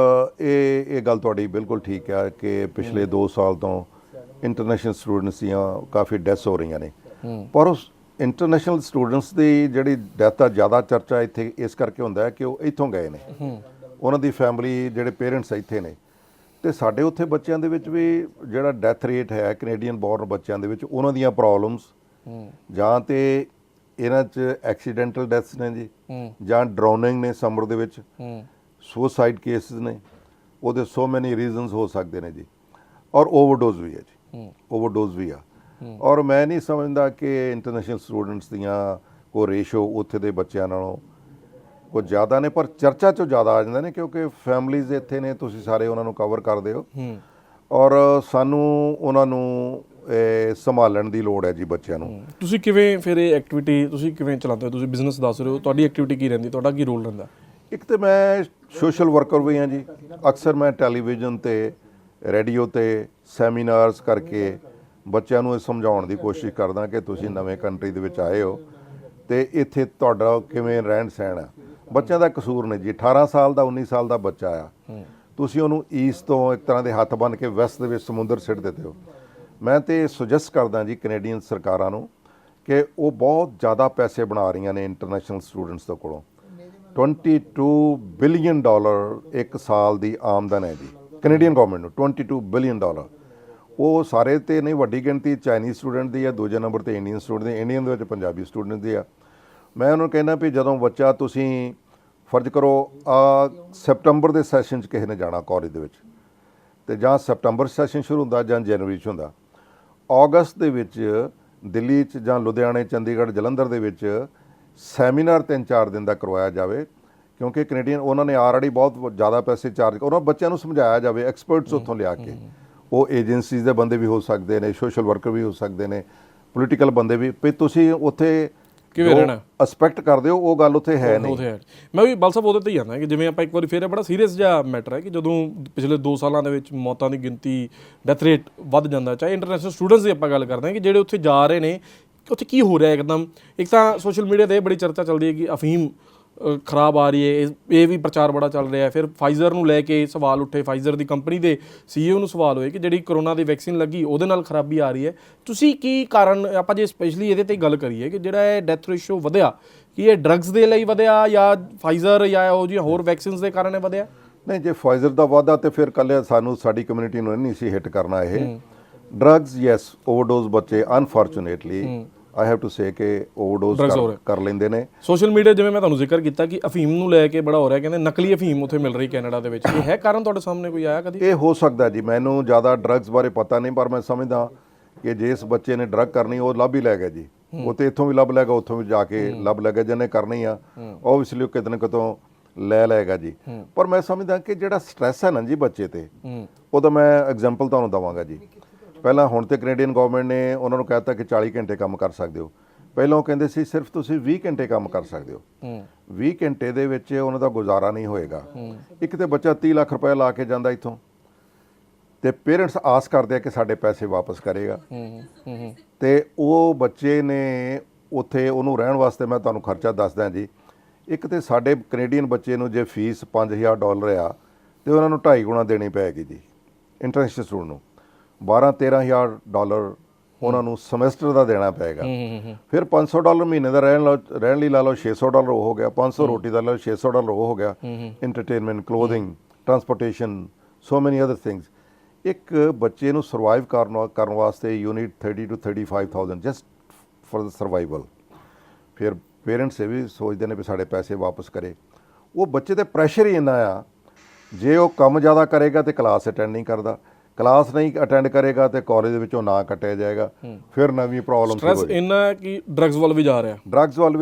S2: ਇਹ ਗੱਲ ਤੁਹਾਡੀ ਬਿਲਕੁਲ ਠੀਕ ਹੈ ਕਿ ਪਿਛਲੇ 2 ਸਾਲ ਤੋਂ ਇੰਟਰਨੈਸ਼ਨਲ ਸਟੂਡੈਂਟਸ ਦੀਆਂ ਕਾਫੀ ਡੈਥਸ ਹੋ ਰਹੀਆਂ ਨੇ। ਪਰ ਉਸ ਇੰਟਰਨੈਸ਼ਨਲ ਸਟੂਡੈਂਟਸ ਦੀ ਜਿਹੜੀ ਡੈਥ ਦਾ ਜ਼ਿਆਦਾ ਚਰਚਾ ਇੱਥੇ ਇਸ ਕਰਕੇ ਹੁੰਦਾ ਹੈ ਕਿ ਉਹ ਇੱਥੋਂ ਗਏ ਨੇ, ਉਹਨਾਂ ਦੀ ਫੈਮਿਲੀ, ਜਿਹੜੇ ਪੇਰੈਂਟਸ ਇੱਥੇ ਨੇ। ਤੇ ਸਾਡੇ ਉੱਥੇ ਬੱਚਿਆਂ ਦੇ ਵਿੱਚ ਵੀ ਜਿਹੜਾ ਡੈਥ ਰੇਟ ਹੈ ਕੈਨੇਡੀਅਨ ਬੋਰਨ ਬੱਚਿਆਂ ਦੇ ਵਿੱਚ, ਉਹਨਾਂ ਦੀਆਂ ਪ੍ਰੋਬਲਮਸ ਜਾਂ ਤੇ ਇਹਨਾਂ 'ਚ ਐਕਸੀਡੈਂਟਲ ਡੈਥਸ ਨੇ ਜੀ, ਜਾਂ ਡਰਾਉਨਿੰਗ ਨੇ ਸਮਰ ਦੇ ਵਿੱਚ, ਸੁਸਾਈਡ ਕੇਸਿਸ ਨੇ, ਉਹਦੇ ਸੋ ਮੈਨੀ ਰੀਜ਼ਨਸ ਹੋ ਸਕਦੇ ਨੇ ਜੀ, ਔਰ ਓਵਰਡੋਜ਼ ਵੀ ਹੈ ਜੀ, ਓਵਰਡੋਜ਼ ਵੀ ਆ। ਔਰ ਮੈਂ ਨਹੀਂ ਸਮਝਦਾ ਕਿ ਇੰਟਰਨੈਸ਼ਨਲ ਸਟੂਡੈਂਟਸ ਦੀਆਂ ਕੋਈ ਰੇਸ਼ੋ ਉੱਥੇ ਦੇ ਬੱਚਿਆਂ ਨਾਲੋਂ ਕੁਝ ਜ਼ਿਆਦਾ ਨੇ, ਪਰ ਚਰਚਾ 'ਚੋਂ ਜ਼ਿਆਦਾ ਆ ਜਾਂਦੇ ਨੇ ਕਿਉਂਕਿ ਫੈਮਲੀਜ਼ ਇੱਥੇ ਨੇ, ਤੁਸੀਂ ਸਾਰੇ ਉਹਨਾਂ ਨੂੰ ਕਵਰ ਕਰਦੇ ਹੋ, ਔਰ ਸਾਨੂੰ ਉਹਨਾਂ ਨੂੰ ਸੰਭਾਲਣ ਦੀ ਲੋੜ ਹੈ ਜੀ ਬੱਚਿਆਂ ਨੂੰ।
S1: ਤੁਸੀਂ ਕਿਵੇਂ ਫਿਰ ਇਹ ਐਕਟੀਵਿਟੀ ਤੁਸੀਂ ਕਿਵੇਂ ਚਲਾਉਂਦੇ ਹੋ? ਤੁਸੀਂ ਬਿਜ਼ਨਸ ਦੱਸ ਰਹੇ ਹੋ, ਤੁਹਾਡੀ ਐਕਟੀਵਿਟੀ ਕੀ ਰਹਿੰਦੀ, ਤੁਹਾਡਾ ਕੀ ਰੋਲ ਰਹਿੰਦਾ?
S2: ਇੱਕ ਤਾਂ ਮੈਂ ਸੋਸ਼ਲ ਵਰਕਰ ਵੀ ਹਾਂ ਜੀ। ਅਕਸਰ ਮੈਂ ਟੈਲੀਵਿਜ਼ਨ ਤੇ ਰੇਡੀਓ ਤੇ ਸੈਮੀਨਾਰਸ ਕਰਕੇ ਬੱਚਿਆਂ ਨੂੰ ਇਹ ਸਮਝਾਉਣ ਦੀ ਕੋਸ਼ਿਸ਼ ਕਰਦਾ ਕਿ ਤੁਸੀਂ ਨਵੇਂ ਕੰਟਰੀ ਦੇ ਵਿੱਚ ਆਏ ਹੋ ਤੇ ਇੱਥੇ ਤੁਹਾਡਾ ਕਿਵੇਂ ਰਹਿਣ ਸਹਿਣ ਆ। ਬੱਚਿਆਂ ਦਾ ਕਸੂਰ ਨਹੀਂ ਜੀ, 18 ਸਾਲ ਦਾ 19 ਸਾਲ ਦਾ ਬੱਚਾ ਆ, ਤੁਸੀਂ ਉਹਨੂੰ ਈਸਟ ਤੋਂ ਇੱਕ ਤਰ੍ਹਾਂ ਦੇ ਹੱਥ ਬੰਨ੍ਹ ਕੇ ਵੈਸਟ ਦੇ ਵਿੱਚ ਸਮੁੰਦਰ ਸਿੱਟ ਦਿੰਦੇ ਹੋ। ਮੈਂ ਤੇ ਸੁਜੈਸਟ ਕਰਦਾ ਜੀ ਕੈਨੇਡੀਅਨ ਸਰਕਾਰਾਂ ਨੂੰ ਕਿ ਉਹ ਬਹੁਤ ਜ਼ਿਆਦਾ ਪੈਸੇ ਬਣਾ ਰਹੀਆਂ ਨੇ ਇੰਟਰਨੈਸ਼ਨਲ ਸਟੂਡੈਂਟਸ ਦੇ ਕੋਲੋਂ। $22 ਬਿਲੀਅਨ ਇੱਕ ਸਾਲ ਦੀ ਆਮਦਨ ਹੈ ਜੀ ਕੈਨੇਡੀਅਨ ਗਵਰਨਮੈਂਟ ਨੂੰ, $22 ਬਿਲੀਅਨ। ਉਹ ਸਾਰੇ ਤੇ ਨਹੀਂ, ਵੱਡੀ ਗਿਣਤੀ ਚਾਈਨੀਜ਼ ਸਟੂਡੈਂਟ ਦੀ ਆ, ਦੂਜੇ ਨੰਬਰ ਤੇ ਇੰਡੀਅਨ ਸਟੂਡੈਂਟ ਦੀ, ਇੰਡੀਅਨ ਦੇ ਵਿੱਚ ਪੰਜਾਬੀ ਸਟੂਡੈਂਟ ਦੀ ਆ। ਮੈਂ ਉਹਨੂੰ ਕਹਿੰਦਾ ਵੀ ਜਦੋਂ ਬੱਚਾ, ਤੁਸੀਂ ਫਰਜ਼ ਕਰੋ ਸੈਪਟੰਬਰ ਦੇ ਸੈਸ਼ਨ 'ਚ ਕਿਸੇ ਨੇ ਜਾਣਾ ਕਾਲਜ ਦੇ ਵਿੱਚ, ਤੇ ਜਾਂ ਸੈਪਟੰਬਰ ਸੈਸ਼ਨ ਸ਼ੁਰੂ ਹੁੰਦਾ ਜਾਂ ਜਨਵਰੀ 'ਚ ਹੁੰਦਾ, ਅਗਸਤ ਦੇ ਵਿੱਚ ਦਿੱਲੀ 'ਚ ਜਾਂ ਲੁਧਿਆਣੇ, ਚੰਡੀਗੜ੍ਹ, ਜਲੰਧਰ ਦੇ ਵਿੱਚ ਸੈਮੀਨਾਰ 3-4 ਦਿਨ ਦਾ ਕਰਵਾਇਆ ਜਾਵੇ, ਕਿਉਂਕਿ ਕੈਨੇਡੀਅਨ ਉਹਨਾਂ ਨੇ ਆਲਰੇਡੀ ਬਹੁਤ ਜ਼ਿਆਦਾ ਪੈਸੇ ਚਾਰਜ, ਉਹਨਾਂ ਬੱਚਿਆਂ ਨੂੰ ਸਮਝਾਇਆ ਜਾਵੇ ਐਕਸਪਰਟਸ ਉੱਥੋਂ ਲਿਆ ਕੇ। ਉਹ ਏਜੰਸੀਜ਼ ਦੇ ਬੰਦੇ ਵੀ ਹੋ ਸਕਦੇ ਨੇ, ਸੋਸ਼ਲ ਵਰਕਰ ਵੀ ਹੋ ਸਕਦੇ ਨੇ, ਪੋਲੀਟੀਕਲ ਬੰਦੇ ਵੀ, ਵੀ ਤੁਸੀਂ ਉੱਥੇ
S1: ਕਿਵੇਂ ਰਹਿਣਾ
S2: ਐਕਸਪੈਕਟ ਕਰਦੇ ਹੋ ਉਹ ਗੱਲ ਉੱਥੇ ਹੈ ਨਹੀਂ।
S1: ਮੈਂ ਵੀ ਬਲ ਸਾਹਿਬ ਉਹਦੇ ਤੇ ਹੀ ਜਾਂਦਾ ਕਿ ਜਿਵੇਂ ਆਪਾਂ ਇੱਕ ਵਾਰੀ ਫਿਰ ਬੜਾ ਸੀਰੀਅਸ ਜਿਹਾ ਮੈਟਰ ਹੈ ਕਿ ਜਦੋਂ ਪਿਛਲੇ 2 ਸਾਲਾਂ ਦੇ ਵਿੱਚ ਮੌਤਾਂ ਦੀ ਗਿਣਤੀ, ਡੈਥ ਰੇਟ ਵੱਧ ਜਾਂਦਾ, ਚਾਹੇ ਇੰਟਰਨੈਸ਼ਨਲ ਸਟੂਡੈਂਟਸ ਦੀ ਆਪਾਂ ਗੱਲ ਕਰਦੇ ਹਾਂ ਕਿ ਜਿਹੜੇ ਉੱਥੇ ਜਾ ਰਹੇ ਨੇ, ਉੱਥੇ ਕੀ ਹੋ ਰਿਹਾ ਇੱਕਦਮ। ਇੱਕ ਤਾਂ ਸੋਸ਼ਲ ਮੀਡੀਆ 'ਤੇ ਇਹ ਬੜੀ ਚਰਚਾ ਚੱਲਦੀ ਹੈ ਕਿ ਅਫੀਮ ਖਰਾਬ ਆ ਰਹੀ ਹੈ, ਇਹ ਵੀ ਪ੍ਰਚਾਰ ਬੜਾ ਚੱਲ ਰਿਹਾ। ਫਿਰ ਫਾਈਜ਼ਰ ਨੂੰ ਲੈ ਕੇ ਸਵਾਲ ਉੱਠੇ, ਫਾਈਜ਼ਰ ਦੀ ਕੰਪਨੀ ਦੇ CEO ਨੂੰ ਸਵਾਲ ਹੋਏ ਕਿ ਜਿਹੜੀ ਕਰੋਨਾ ਦੀ ਵੈਕਸੀਨ ਲੱਗੀ ਉਹਦੇ ਨਾਲ ਖਰਾਬੀ ਆ ਰਹੀ ਹੈ। ਤੁਸੀਂ ਕੀ ਕਾਰਨ, ਆਪਾਂ ਜੇ ਸਪੈਸ਼ਲੀ ਇਹਦੇ 'ਤੇ ਗੱਲ ਕਰੀਏ ਕਿ ਜਿਹੜਾ ਇਹ ਡੈਥ ਰੇਸ਼ੋ ਵਧਿਆ, ਕੀ ਇਹ ਡਰੱਗਸ ਦੇ ਲਈ ਵਧਿਆ ਜਾਂ ਫਾਈਜ਼ਰ ਜਾਂ ਉਹ ਜਿਹੀ ਹੋਰ ਵੈਕਸੀਨਸ ਦੇ ਕਾਰਨ ਵਧਿਆ?
S2: ਨਹੀਂ, ਜੇ ਫਾਈਜ਼ਰ ਦਾ ਵਾਧਾ ਤੇ ਫਿਰ ਕੱਲੇ ਸਾਨੂੰ, ਸਾਡੀ ਕਮਿਊਨਿਟੀ ਨੂੰ ਨਹੀਂ ਸੀ ਹਿੱਟ ਕਰਨਾ ਇਹ। ਡਰੱਗਸ ਯੈਸ, ਓਵਰਡੋਜ਼ ਬੱਚੇ unfortunately I have to say ਕਿ ਓਵਰਡੋਜ਼ ਕਰ ਲੈਂਦੇ ਨੇ।
S1: ਸੋਸ਼ਲ ਮੀਡੀਆ ਜਿਵੇਂ ਮੈਂ ਤੁਹਾਨੂੰ ਜ਼ਿਕਰ ਕੀਤਾ ਕਿ ਅਫੀਮ ਨੂੰ ਲੈ ਕੇ ਬੜਾ ਹੋ ਰਿਹਾ, ਕਹਿੰਦੇ ਨਕਲੀ ਅਫੀਮ ਉੱਥੇ ਮਿਲ ਰਹੀ ਕੈਨੇਡਾ ਦੇ ਵਿੱਚ, ਇਹ ਹੈ ਕਾਰਨ ਤੁਹਾਡੇ ਸਾਹਮਣੇ ਕੋਈ ਆਇਆ ਕਦੀ?
S2: ਇਹ ਹੋ ਸਕਦਾ ਜੀ, ਮੈਨੂੰ ਜ਼ਿਆਦਾ ਡਰੱਗਸ ਬਾਰੇ ਪਤਾ ਨਹੀਂ, ਪਰ ਮੈਂ ਸਮਝਦਾ ਕਿ ਜਿਸ ਬੱਚੇ ਨੇ ਡਰੱਗ ਕਰਨੀ ਉਹ ਲੱਭ ਹੀ ਲੈ ਗਿਆ ਜੀ, ਉਹ ਤੇ ਇੱਥੋਂ ਵੀ ਲੱਭ ਲੈਗਾ, ਉੱਥੋਂ ਵੀ ਜਾ ਕੇ ਲੱਭ ਲੈਗਾ, ਜਿਹਨੇ ਕਰਨੀ ਆ ਓਬਵੀਅਸਲੀ ਉਹ ਕਿਤੇ ਨਾ ਕਿਤੋਂ ਲੈ ਲਏਗਾ ਜੀ। ਪਰ ਮੈਂ ਸਮਝਦਾ ਕਿ ਜਿਹੜਾ ਸਟ੍ਰੈਸ ਹੈ ਨਾ ਜੀ ਬੱਚੇ ਤੇ, ਉਹਦਾ ਮੈਂ ਐਗਜ਼ਾਮਪਲ ਤੁਹਾਨੂੰ ਦਵਾਂਗਾ ਜੀ। ਪਹਿਲਾਂ ਹੁਣ ਤੇ ਕੈਨੇਡੀਅਨ ਗਵਰਨਮੈਂਟ ਨੇ ਉਹਨਾਂ ਨੂੰ ਕਹਿਤਾ ਕਿ 40 ਘੰਟੇ ਕੰਮ ਕਰ ਸਕਦੇ ਹੋ, ਪਹਿਲਾਂ ਉਹ ਕਹਿੰਦੇ ਸੀ ਸਿਰਫ ਤੁਸੀਂ 20 ਘੰਟੇ ਕੰਮ ਕਰ ਸਕਦੇ ਹੋ। 20 ਘੰਟੇ ਦੇ ਵਿੱਚ ਉਹਨਾਂ ਦਾ ਗੁਜ਼ਾਰਾ ਨਹੀਂ ਹੋਏਗਾ। ਇੱਕ ਤੇ ਬੱਚਾ 30 ਲੱਖ ਰੁਪਏ ਲਾ ਕੇ ਜਾਂਦਾ ਇੱਥੋਂ, ਤੇ ਪੇਰੈਂਟਸ ਆਸ ਕਰਦੇ ਆ ਕਿ ਸਾਡੇ ਪੈਸੇ ਵਾਪਸ ਕਰੇਗਾ, ਤੇ ਉਹ ਬੱਚੇ ਨੇ ਉੱਥੇ ਉਹਨੂੰ ਰਹਿਣ ਵਾਸਤੇ, ਮੈਂ ਤੁਹਾਨੂੰ ਖਰਚਾ ਦੱਸਦਾ ਜੀ। ਇੱਕ ਤੇ ਸਾਡੇ ਕੈਨੇਡੀਅਨ ਬੱਚੇ ਨੂੰ ਜੇ ਫੀਸ $5,000 ਆ ਤੇ ਉਹਨਾਂ ਨੂੰ 2.5 ਗੁਣਾ ਦੇਣੀ ਪਏਗੀ ਜੀ। ਇੰਟਰਨੈਸ਼ਨਲ ਸਟੂਡੈਂਟ ਨੂੰ $12,000-13,000 ਉਹਨਾਂ ਨੂੰ ਸਮੈਸਟਰ ਦਾ ਦੇਣਾ ਪਏਗਾ। ਫਿਰ $500 ਮਹੀਨੇ ਦਾ ਰਹਿਣ ਲਈ ਲਾ ਲਓ, $600 ਉਹ ਹੋ ਗਿਆ। 500 ਰੋਟੀ ਦਾ ਲਾ ਲਓ, $600 ਉਹ ਹੋ ਗਿਆ। ਇੰਟਰਟੇਨਮੈਂਟ, ਕਲੋਥਿੰਗ, ਟਰਾਂਸਪੋਰਟੇਸ਼ਨ, ਸੋ ਮੈਨੀ ਅਦਰ ਥਿੰਗਸ। ਇੱਕ ਬੱਚੇ ਨੂੰ ਸਰਵਾਈਵ ਕਰਨ ਵਾਸਤੇ you need 30 to 35,000 just for the survival. ਫਿਰ ਪੇਰੈਂਟਸ ਇਹ ਵੀ ਸੋਚਦੇ ਨੇ ਵੀ ਸਾਡੇ ਪੈਸੇ ਵਾਪਸ ਕਰੇ। ਉਹ ਬੱਚੇ ਤੇ ਪ੍ਰੈਸ਼ਰ ਹੀ ਇੰਨਾ ਆ, ਜੇ ਉਹ ਕੰਮ ਜ਼ਿਆਦਾ ਕਰੇਗਾ ਤੇ ਕਲਾਸ ਅਟੈਂਡ ਨਹੀਂ ਕਰਦਾ, ਕਲਾਸ ਨਹੀਂ ਅਟੈਂਡ ਕਰੇਗਾ ਤੇ ਕਾਲਜ ਦੇ ਵਿੱਚੋਂ ਨਾ ਕੱਟਿਆ ਜਾਏਗਾ, ਫਿਰ ਨਵੀਂ ਪ੍ਰੋਬਲਮ।
S1: ਸਟ੍ਰੈਸ ਇੰਨਾ ਕਿ ਡਰੱਗਸ ਵੱਲ ਵੀ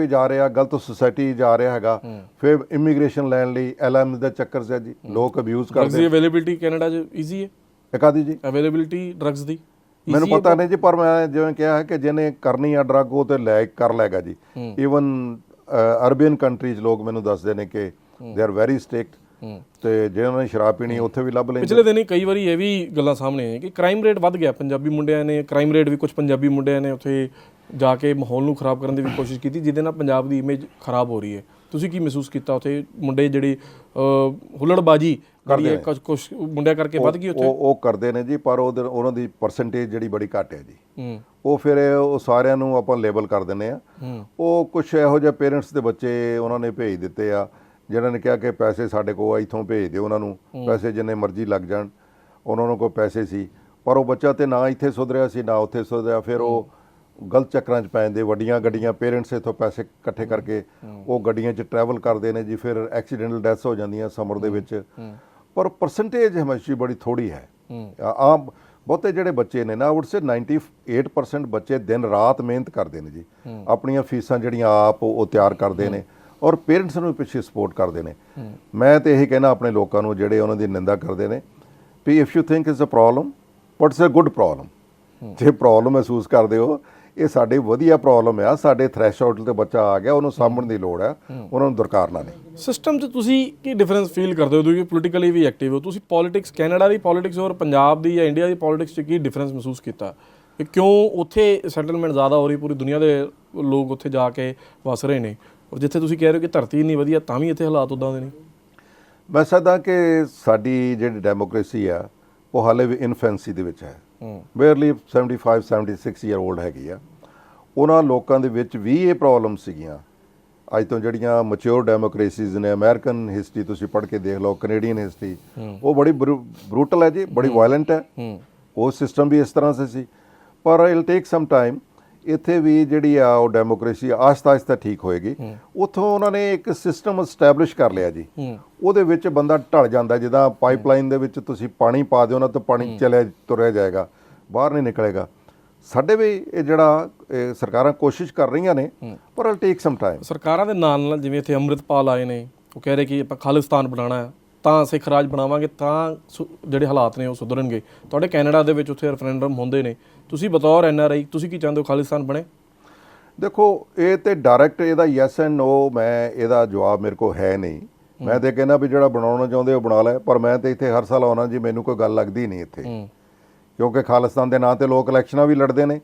S1: ਜਾ ਰਿਹਾ,
S2: ਗਲਤ ਸੁਸਾਇਟੀ ਜਾ ਰਿਹਾ ਹੈਗਾ। ਫਿਰ ਇਮੀਗ੍ਰੇਸ਼ਨ ਲੈਣ ਲਈ LM ਦੇ ਚੱਕਰ 'ਚ ਜੀ ਲੋਕ ਅਬਿਊਜ਼ ਕਰਦੇ।
S1: ਡਰੱਗਸ ਦੀ ਅਵੇਲੇਬਿਲਿਟੀ ਕੈਨੇਡਾ 'ਚ ਈਜ਼ੀ ਹੈ?
S2: ਕਾਹਦੀ ਜੀ
S1: ਅਵੇਲੇਬਿਲਿਟੀ ਡਰੱਗਸ ਦੀ?
S2: ਮੈਨੂੰ ਪਤਾ ਨਹੀਂ ਜੀ, ਪਰ ਮੈਂ ਜਿਵੇਂ ਕਿਹਾ ਹੈ ਕਿ ਜਿਹਨੇ ਕਰਨੀ ਆ ਡਰੱਗ ਉਹ ਤੇ ਕਰ ਲੈਗਾ ਜੀ। ਈਵਨ ਅਰਬਨ ਕੰਟਰੀਜ਼ ਲੋਕ ਮੈਨੂੰ ਦੱਸਦੇ ਨੇ ਕਿ ਦੇ ਆਰ ਵੈਰੀ ਸਟ੍ਰਿਕਟ, ਤੇ ਜਿਹਨਾਂ ਨੇ ਸ਼ਰਾਬ ਪੀਣੀ ਉੱਥੇ ਵੀ ਲੱਭ ਲੈਂਦੇ।
S1: ਪਿਛਲੇ ਦਿਨੀ ਕਈ ਵਾਰੀ ਇਹ ਵੀ ਗੱਲਾਂ ਸਾਹਮਣੇ ਆਈਆਂ ਕਿ ਕ੍ਰਾਈਮ ਰੇਟ ਵੱਧ ਗਿਆ। ਪੰਜਾਬੀ ਮੁੰਡਿਆਂ ਨੇ ਕ੍ਰਾਈਮ ਰੇਟ ਵੀ, ਕੁਝ ਪੰਜਾਬੀ ਮੁੰਡਿਆਂ ਨੇ ਉੱਥੇ ਜਾ ਕੇ ਮਾਹੌਲ ਨੂੰ ਖਰਾਬ ਕਰਨ ਦੀ ਵੀ ਕੋਸ਼ਿਸ਼ ਕੀਤੀ, ਜਿਹਦੇ ਨਾਲ ਪੰਜਾਬ ਦੀ ਇਮੇਜ ਖਰਾਬ ਹੋ ਰਹੀ ਹੈ। ਤੁਸੀਂ ਕੀ ਮਹਿਸੂਸ ਕੀਤਾ ਉੱਥੇ? ਮੁੰਡੇ ਜਿਹੜੀ ਹੁੱਲੜਬਾਜੀ ਜਿਹੜੀ ਕੁਝ ਮੁੰਡਿਆਂ ਕਰਕੇ ਵੱਧ ਗਈ ਉੱਥੇ?
S2: ਉਹ ਕਰਦੇ ਨੇ ਜੀ, ਪਰ ਉਹਨਾਂ ਦੀ ਪਰਸੈਂਟੇਜ ਜਿਹੜੀ ਬੜੀ ਘੱਟ ਹੈ ਜੀ। ਉਹ ਫਿਰ ਉਹ ਸਾਰਿਆਂ ਨੂੰ ਆਪਾਂ ਲੇਬਲ ਕਰ ਦਿੰਦੇ ਆ। ਉਹ ਕੁਝ ਇਹੋ ਜਿਹੇ ਪੇਰੈਂਟਸ ਦੇ ਬੱਚੇ ਉਹਨਾਂ ਨੇ ਭੇਜ ਦਿੱਤੇ ਆ, ਜਿਹਨਾਂ ਨੇ ਕਿਹਾ ਕਿ ਪੈਸੇ ਸਾਡੇ ਕੋਲ ਇੱਥੋਂ ਭੇਜ ਦਿਓ, ਉਹਨਾਂ ਨੂੰ ਪੈਸੇ ਜਿੰਨੇ ਮਰਜ਼ੀ ਲੱਗ ਜਾਣ, ਉਹਨਾਂ ਨੂੰ ਕੋਈ ਪੈਸੇ ਸੀ। ਪਰ ਉਹ ਬੱਚਾ ਤੇ ਨਾ ਇੱਥੇ ਸੁਧਰਿਆ ਸੀ ਨਾ ਉੱਥੇ ਸੁਧਰਿਆ। ਫਿਰ ਉਹ ਗਲਤ ਚੱਕਰਾਂ 'ਚ ਪੈ ਜਾਂਦੇ। ਵੱਡੀਆਂ ਗੱਡੀਆਂ, ਪੇਰੈਂਟਸ ਇੱਥੋਂ ਪੈਸੇ ਇਕੱਠੇ ਕਰਕੇ ਉਹ ਗੱਡੀਆਂ 'ਚ ਟਰੈਵਲ ਕਰਦੇ ਨੇ ਜੀ। ਫਿਰ ਐਕਸੀਡੈਂਟਲ ਡੈਥਸ ਹੋ ਜਾਂਦੀਆਂ ਸਮਰ ਦੇ ਵਿੱਚ। ਪਰ ਪਰਸੈਂਟੇਜ ਹਮੇਸ਼ਾ ਬੜੀ ਥੋੜੀ ਹੈ। ਆਮ ਬਹੁਤੇ ਜਿਹੜੇ ਬੱਚੇ ਨੇ ਨਾ, ਵੁੱਡ ਸੇ 98% ਬੱਚੇ ਦਿਨ ਰਾਤ ਮਿਹਨਤ ਕਰਦੇ ਨੇ ਜੀ, ਆਪਣੀਆਂ ਫੀਸਾਂ ਜਿਹੜੀਆਂ ਆਪ ਉਹ ਤਿਆਰ ਕਰਦੇ ਨੇ ਔਰ ਪੇਰੈਂਟਸ ਨੂੰ ਪਿੱਛੇ ਸਪੋਰਟ ਕਰਦੇ ਨੇ। ਮੈਂ ਤੇ ਇਹੀ ਕਹਿਣਾ ਆਪਣੇ ਲੋਕਾਂ ਨੂੰ ਜਿਹੜੇ ਉਹਨਾਂ ਦੀ ਨਿੰਦਾ ਕਰਦੇ ਨੇ ਵੀ if you think it's a problem but it's a good problem. ਜੇ ਪ੍ਰੋਬਲਮ ਮਹਿਸੂਸ ਕਰਦੇ ਹੋ, ਇਹ ਸਾਡੇ ਵਧੀਆ ਪ੍ਰੋਬਲਮ ਆ, ਸਾਡੇ ਥ੍ਰੈਸ਼ਹੋਲਡ ਤੇ ਬੱਚਾ ਆ ਗਿਆ, ਉਹਨੂੰ ਸਾਂਭਣ ਦੀ ਲੋੜ ਹੈ, ਉਹਨਾਂ ਨੂੰ ਦਰਕਾਰਨਾ ਨਹੀਂ।
S1: ਸਿਸਟਮ 'ਚ ਤੁਸੀਂ ਕੀ ਡਿਫਰੈਂਸ ਫੀਲ ਕਰਦੇ ਹੋ? ਤੁਸੀਂ ਪੋਲੀਟੀਕਲੀ ਵੀ ਐਕਟਿਵ ਹੋ, ਤੁਸੀਂ ਪੋਲਿਟਿਕਸ, ਕੈਨੇਡਾ ਦੀ ਪੋਲਿਟਿਕਸ ਔਰ ਪੰਜਾਬ ਦੀ ਜਾਂ ਇੰਡੀਆ ਦੀ ਪੋਲਿਟਿਕਸ 'ਚ ਕੀ ਡਿਫਰੈਂਸ ਮਹਿਸੂਸ ਕੀਤਾ ਕਿ ਕਿਉਂ ਉੱਥੇ ਸੈਟਲਮੈਂਟ ਜ਼ਿਆਦਾ ਹੋ ਰਹੀ, ਪੂਰੀ ਦੁਨੀਆ ਦੇ ਲੋਕ ਉੱਥੇ ਜਾ ਕੇ ਵਸ ਰਹੇ ਨੇ, ਔਰ ਜਿੱਥੇ ਤੁਸੀਂ ਕਹਿ ਰਹੇ ਹੋ ਕਿ ਧਰਤੀ ਨਹੀਂ ਵਧੀਆ ਤਾਂ ਵੀ ਇੱਥੇ ਹਾਲਾਤ ਉੱਦਾਂ ਦੇ ਨੇ?
S2: ਮੈਂ ਸਮਝਦਾ ਕਿ ਸਾਡੀ ਜਿਹੜੀ ਡੈਮੋਕ੍ਰੇਸੀ ਆ ਉਹ ਹਾਲੇ ਵੀ ਇਨਫੈਂਸੀ ਦੇ ਵਿੱਚ ਹੈ। ਬੇਅਰਲੀ 75-76 ਈਅਰ ਓਲਡ ਹੈਗੀ ਆ। ਉਹਨਾਂ ਲੋਕਾਂ ਦੇ ਵਿੱਚ ਵੀ ਇਹ ਪ੍ਰੋਬਲਮ ਸੀਗੀਆਂ। ਅੱਜ ਤੋਂ ਜਿਹੜੀਆਂ ਮੈਚਿਓਰ ਡੈਮੋਕ੍ਰੇਸੀਜ਼ ਨੇ, ਅਮਰੀਕਨ ਹਿਸਟਰੀ ਤੁਸੀਂ ਪੜ੍ਹ ਕੇ ਦੇਖ ਲਓ, ਕੈਨੇਡੀਅਨ ਹਿਸਟਰੀ, ਉਹ ਬੜੀ ਬਰੂਟਲ ਹੈ ਜੀ, ਬੜੀ ਵਾਇਲੈਂਟ ਹੈ। ਉਹ ਸਿਸਟਮ ਵੀ ਇਸ ਤਰ੍ਹਾਂ ਸੇ ਸੀ, ਪਰ ਇਲ ਟੇਕ ਸਮ ਟਾਈਮ। ਇੱਥੇ ਵੀ ਜਿਹੜੀ ਆ ਉਹ ਡੈਮੋਕ੍ਰੇਸੀ ਆਹਿਸਤਾ ਆਹਿਸਤਾ ਠੀਕ ਹੋਏਗੀ। ਉੱਥੋਂ ਉਹਨਾਂ ਨੇ ਇੱਕ ਸਿਸਟਮ ਐਸਟੈਬਲਿਸ਼ ਕਰ ਲਿਆ ਜੀ, ਉਹਦੇ ਵਿੱਚ ਬੰਦਾ ਢਲ ਜਾਂਦਾ। ਜਿੱਦਾਂ ਪਾਈਪਲਾਈਨ ਦੇ ਵਿੱਚ ਤੁਸੀਂ ਪਾਣੀ ਪਾ ਦਿਓ ਨਾ ਤਾਂ ਪਾਣੀ ਤੁਰਿਆ ਜਾਏਗਾ, ਬਾਹਰ ਨਹੀਂ ਨਿਕਲੇਗਾ। ਸਾਡੇ ਵੀ ਇਹ ਜਿਹੜਾ ਸਰਕਾਰਾਂ ਕੋਸ਼ਿਸ਼ ਕਰ ਰਹੀਆਂ ਨੇ, ਪਰ ਇਲ ਟੇਕ ਸਮ ਟਾਈਮ।
S1: ਸਰਕਾਰਾਂ ਦੇ ਨਾਲ ਨਾਲ ਜਿਵੇਂ ਇੱਥੇ ਅੰਮ੍ਰਿਤਪਾਲ ਆਏ ਨੇ, ਉਹ ਕਹਿ ਰਹੇ ਕਿ ਆਪਾਂ ਖਾਲਿਸਤਾਨ ਬਣਾਉਣਾ ਹੈ, ਤਾਂ ਸਿੱਖ ਰਾਜ ਬਣਾਵਾਂਗੇ ਤਾਂ ਜਿਹੜੇ ਹਾਲਾਤ ਨੇ ਉਹ ਸੁਧਰਨਗੇ। ਤੁਹਾਡੇ ਕੈਨੇਡਾ ਦੇ ਵਿੱਚ ਉੱਥੇ ਰੈਫਰੈਂਡਮ ਹੁੰਦੇ ਨੇ, ਤੁਸੀਂ ਬਤੌਰ NRI ਤੁਸੀਂ ਕੀ ਚਾਹੁੰਦੇ ਹੋ, ਖਾਲਿਸਤਾਨ ਬਣੇ?
S2: ਦੇਖੋ, ਇਹ ਤੇ ਡਾਇਰੈਕਟ ਇਹਦਾ ਯੈਸ ਐਂਡ ਨੋ ਮੈਂ ਇਹਦਾ ਜਵਾਬ ਮੇਰੇ ਕੋਲ ਹੈ ਨਹੀਂ। ਮੈਂ ਤੇ ਕਹਿੰਦਾ ਵੀ ਜਿਹੜਾ ਬਣਾਉਣਾ ਚਾਹੁੰਦੇ ਉਹ ਬਣਾ ਲੈ, ਪਰ ਮੈਂ ਤੇ ਇੱਥੇ ਹਰ ਸਾਲ ਆਉਣਾ ਜੀ, ਮੈਨੂੰ ਕੋਈ ਗੱਲ ਲੱਗਦੀ ਨਹੀਂ ਇੱਥੇ, ਕਿਉਂਕਿ ਖਾਲਿਸਤਾਨ ਦੇ ਨਾਂ ਤੇ ਲੋਕ ਇਲੈਕਸ਼ਨਾਂ ਵੀ ਲੜਦੇ ਨੇ।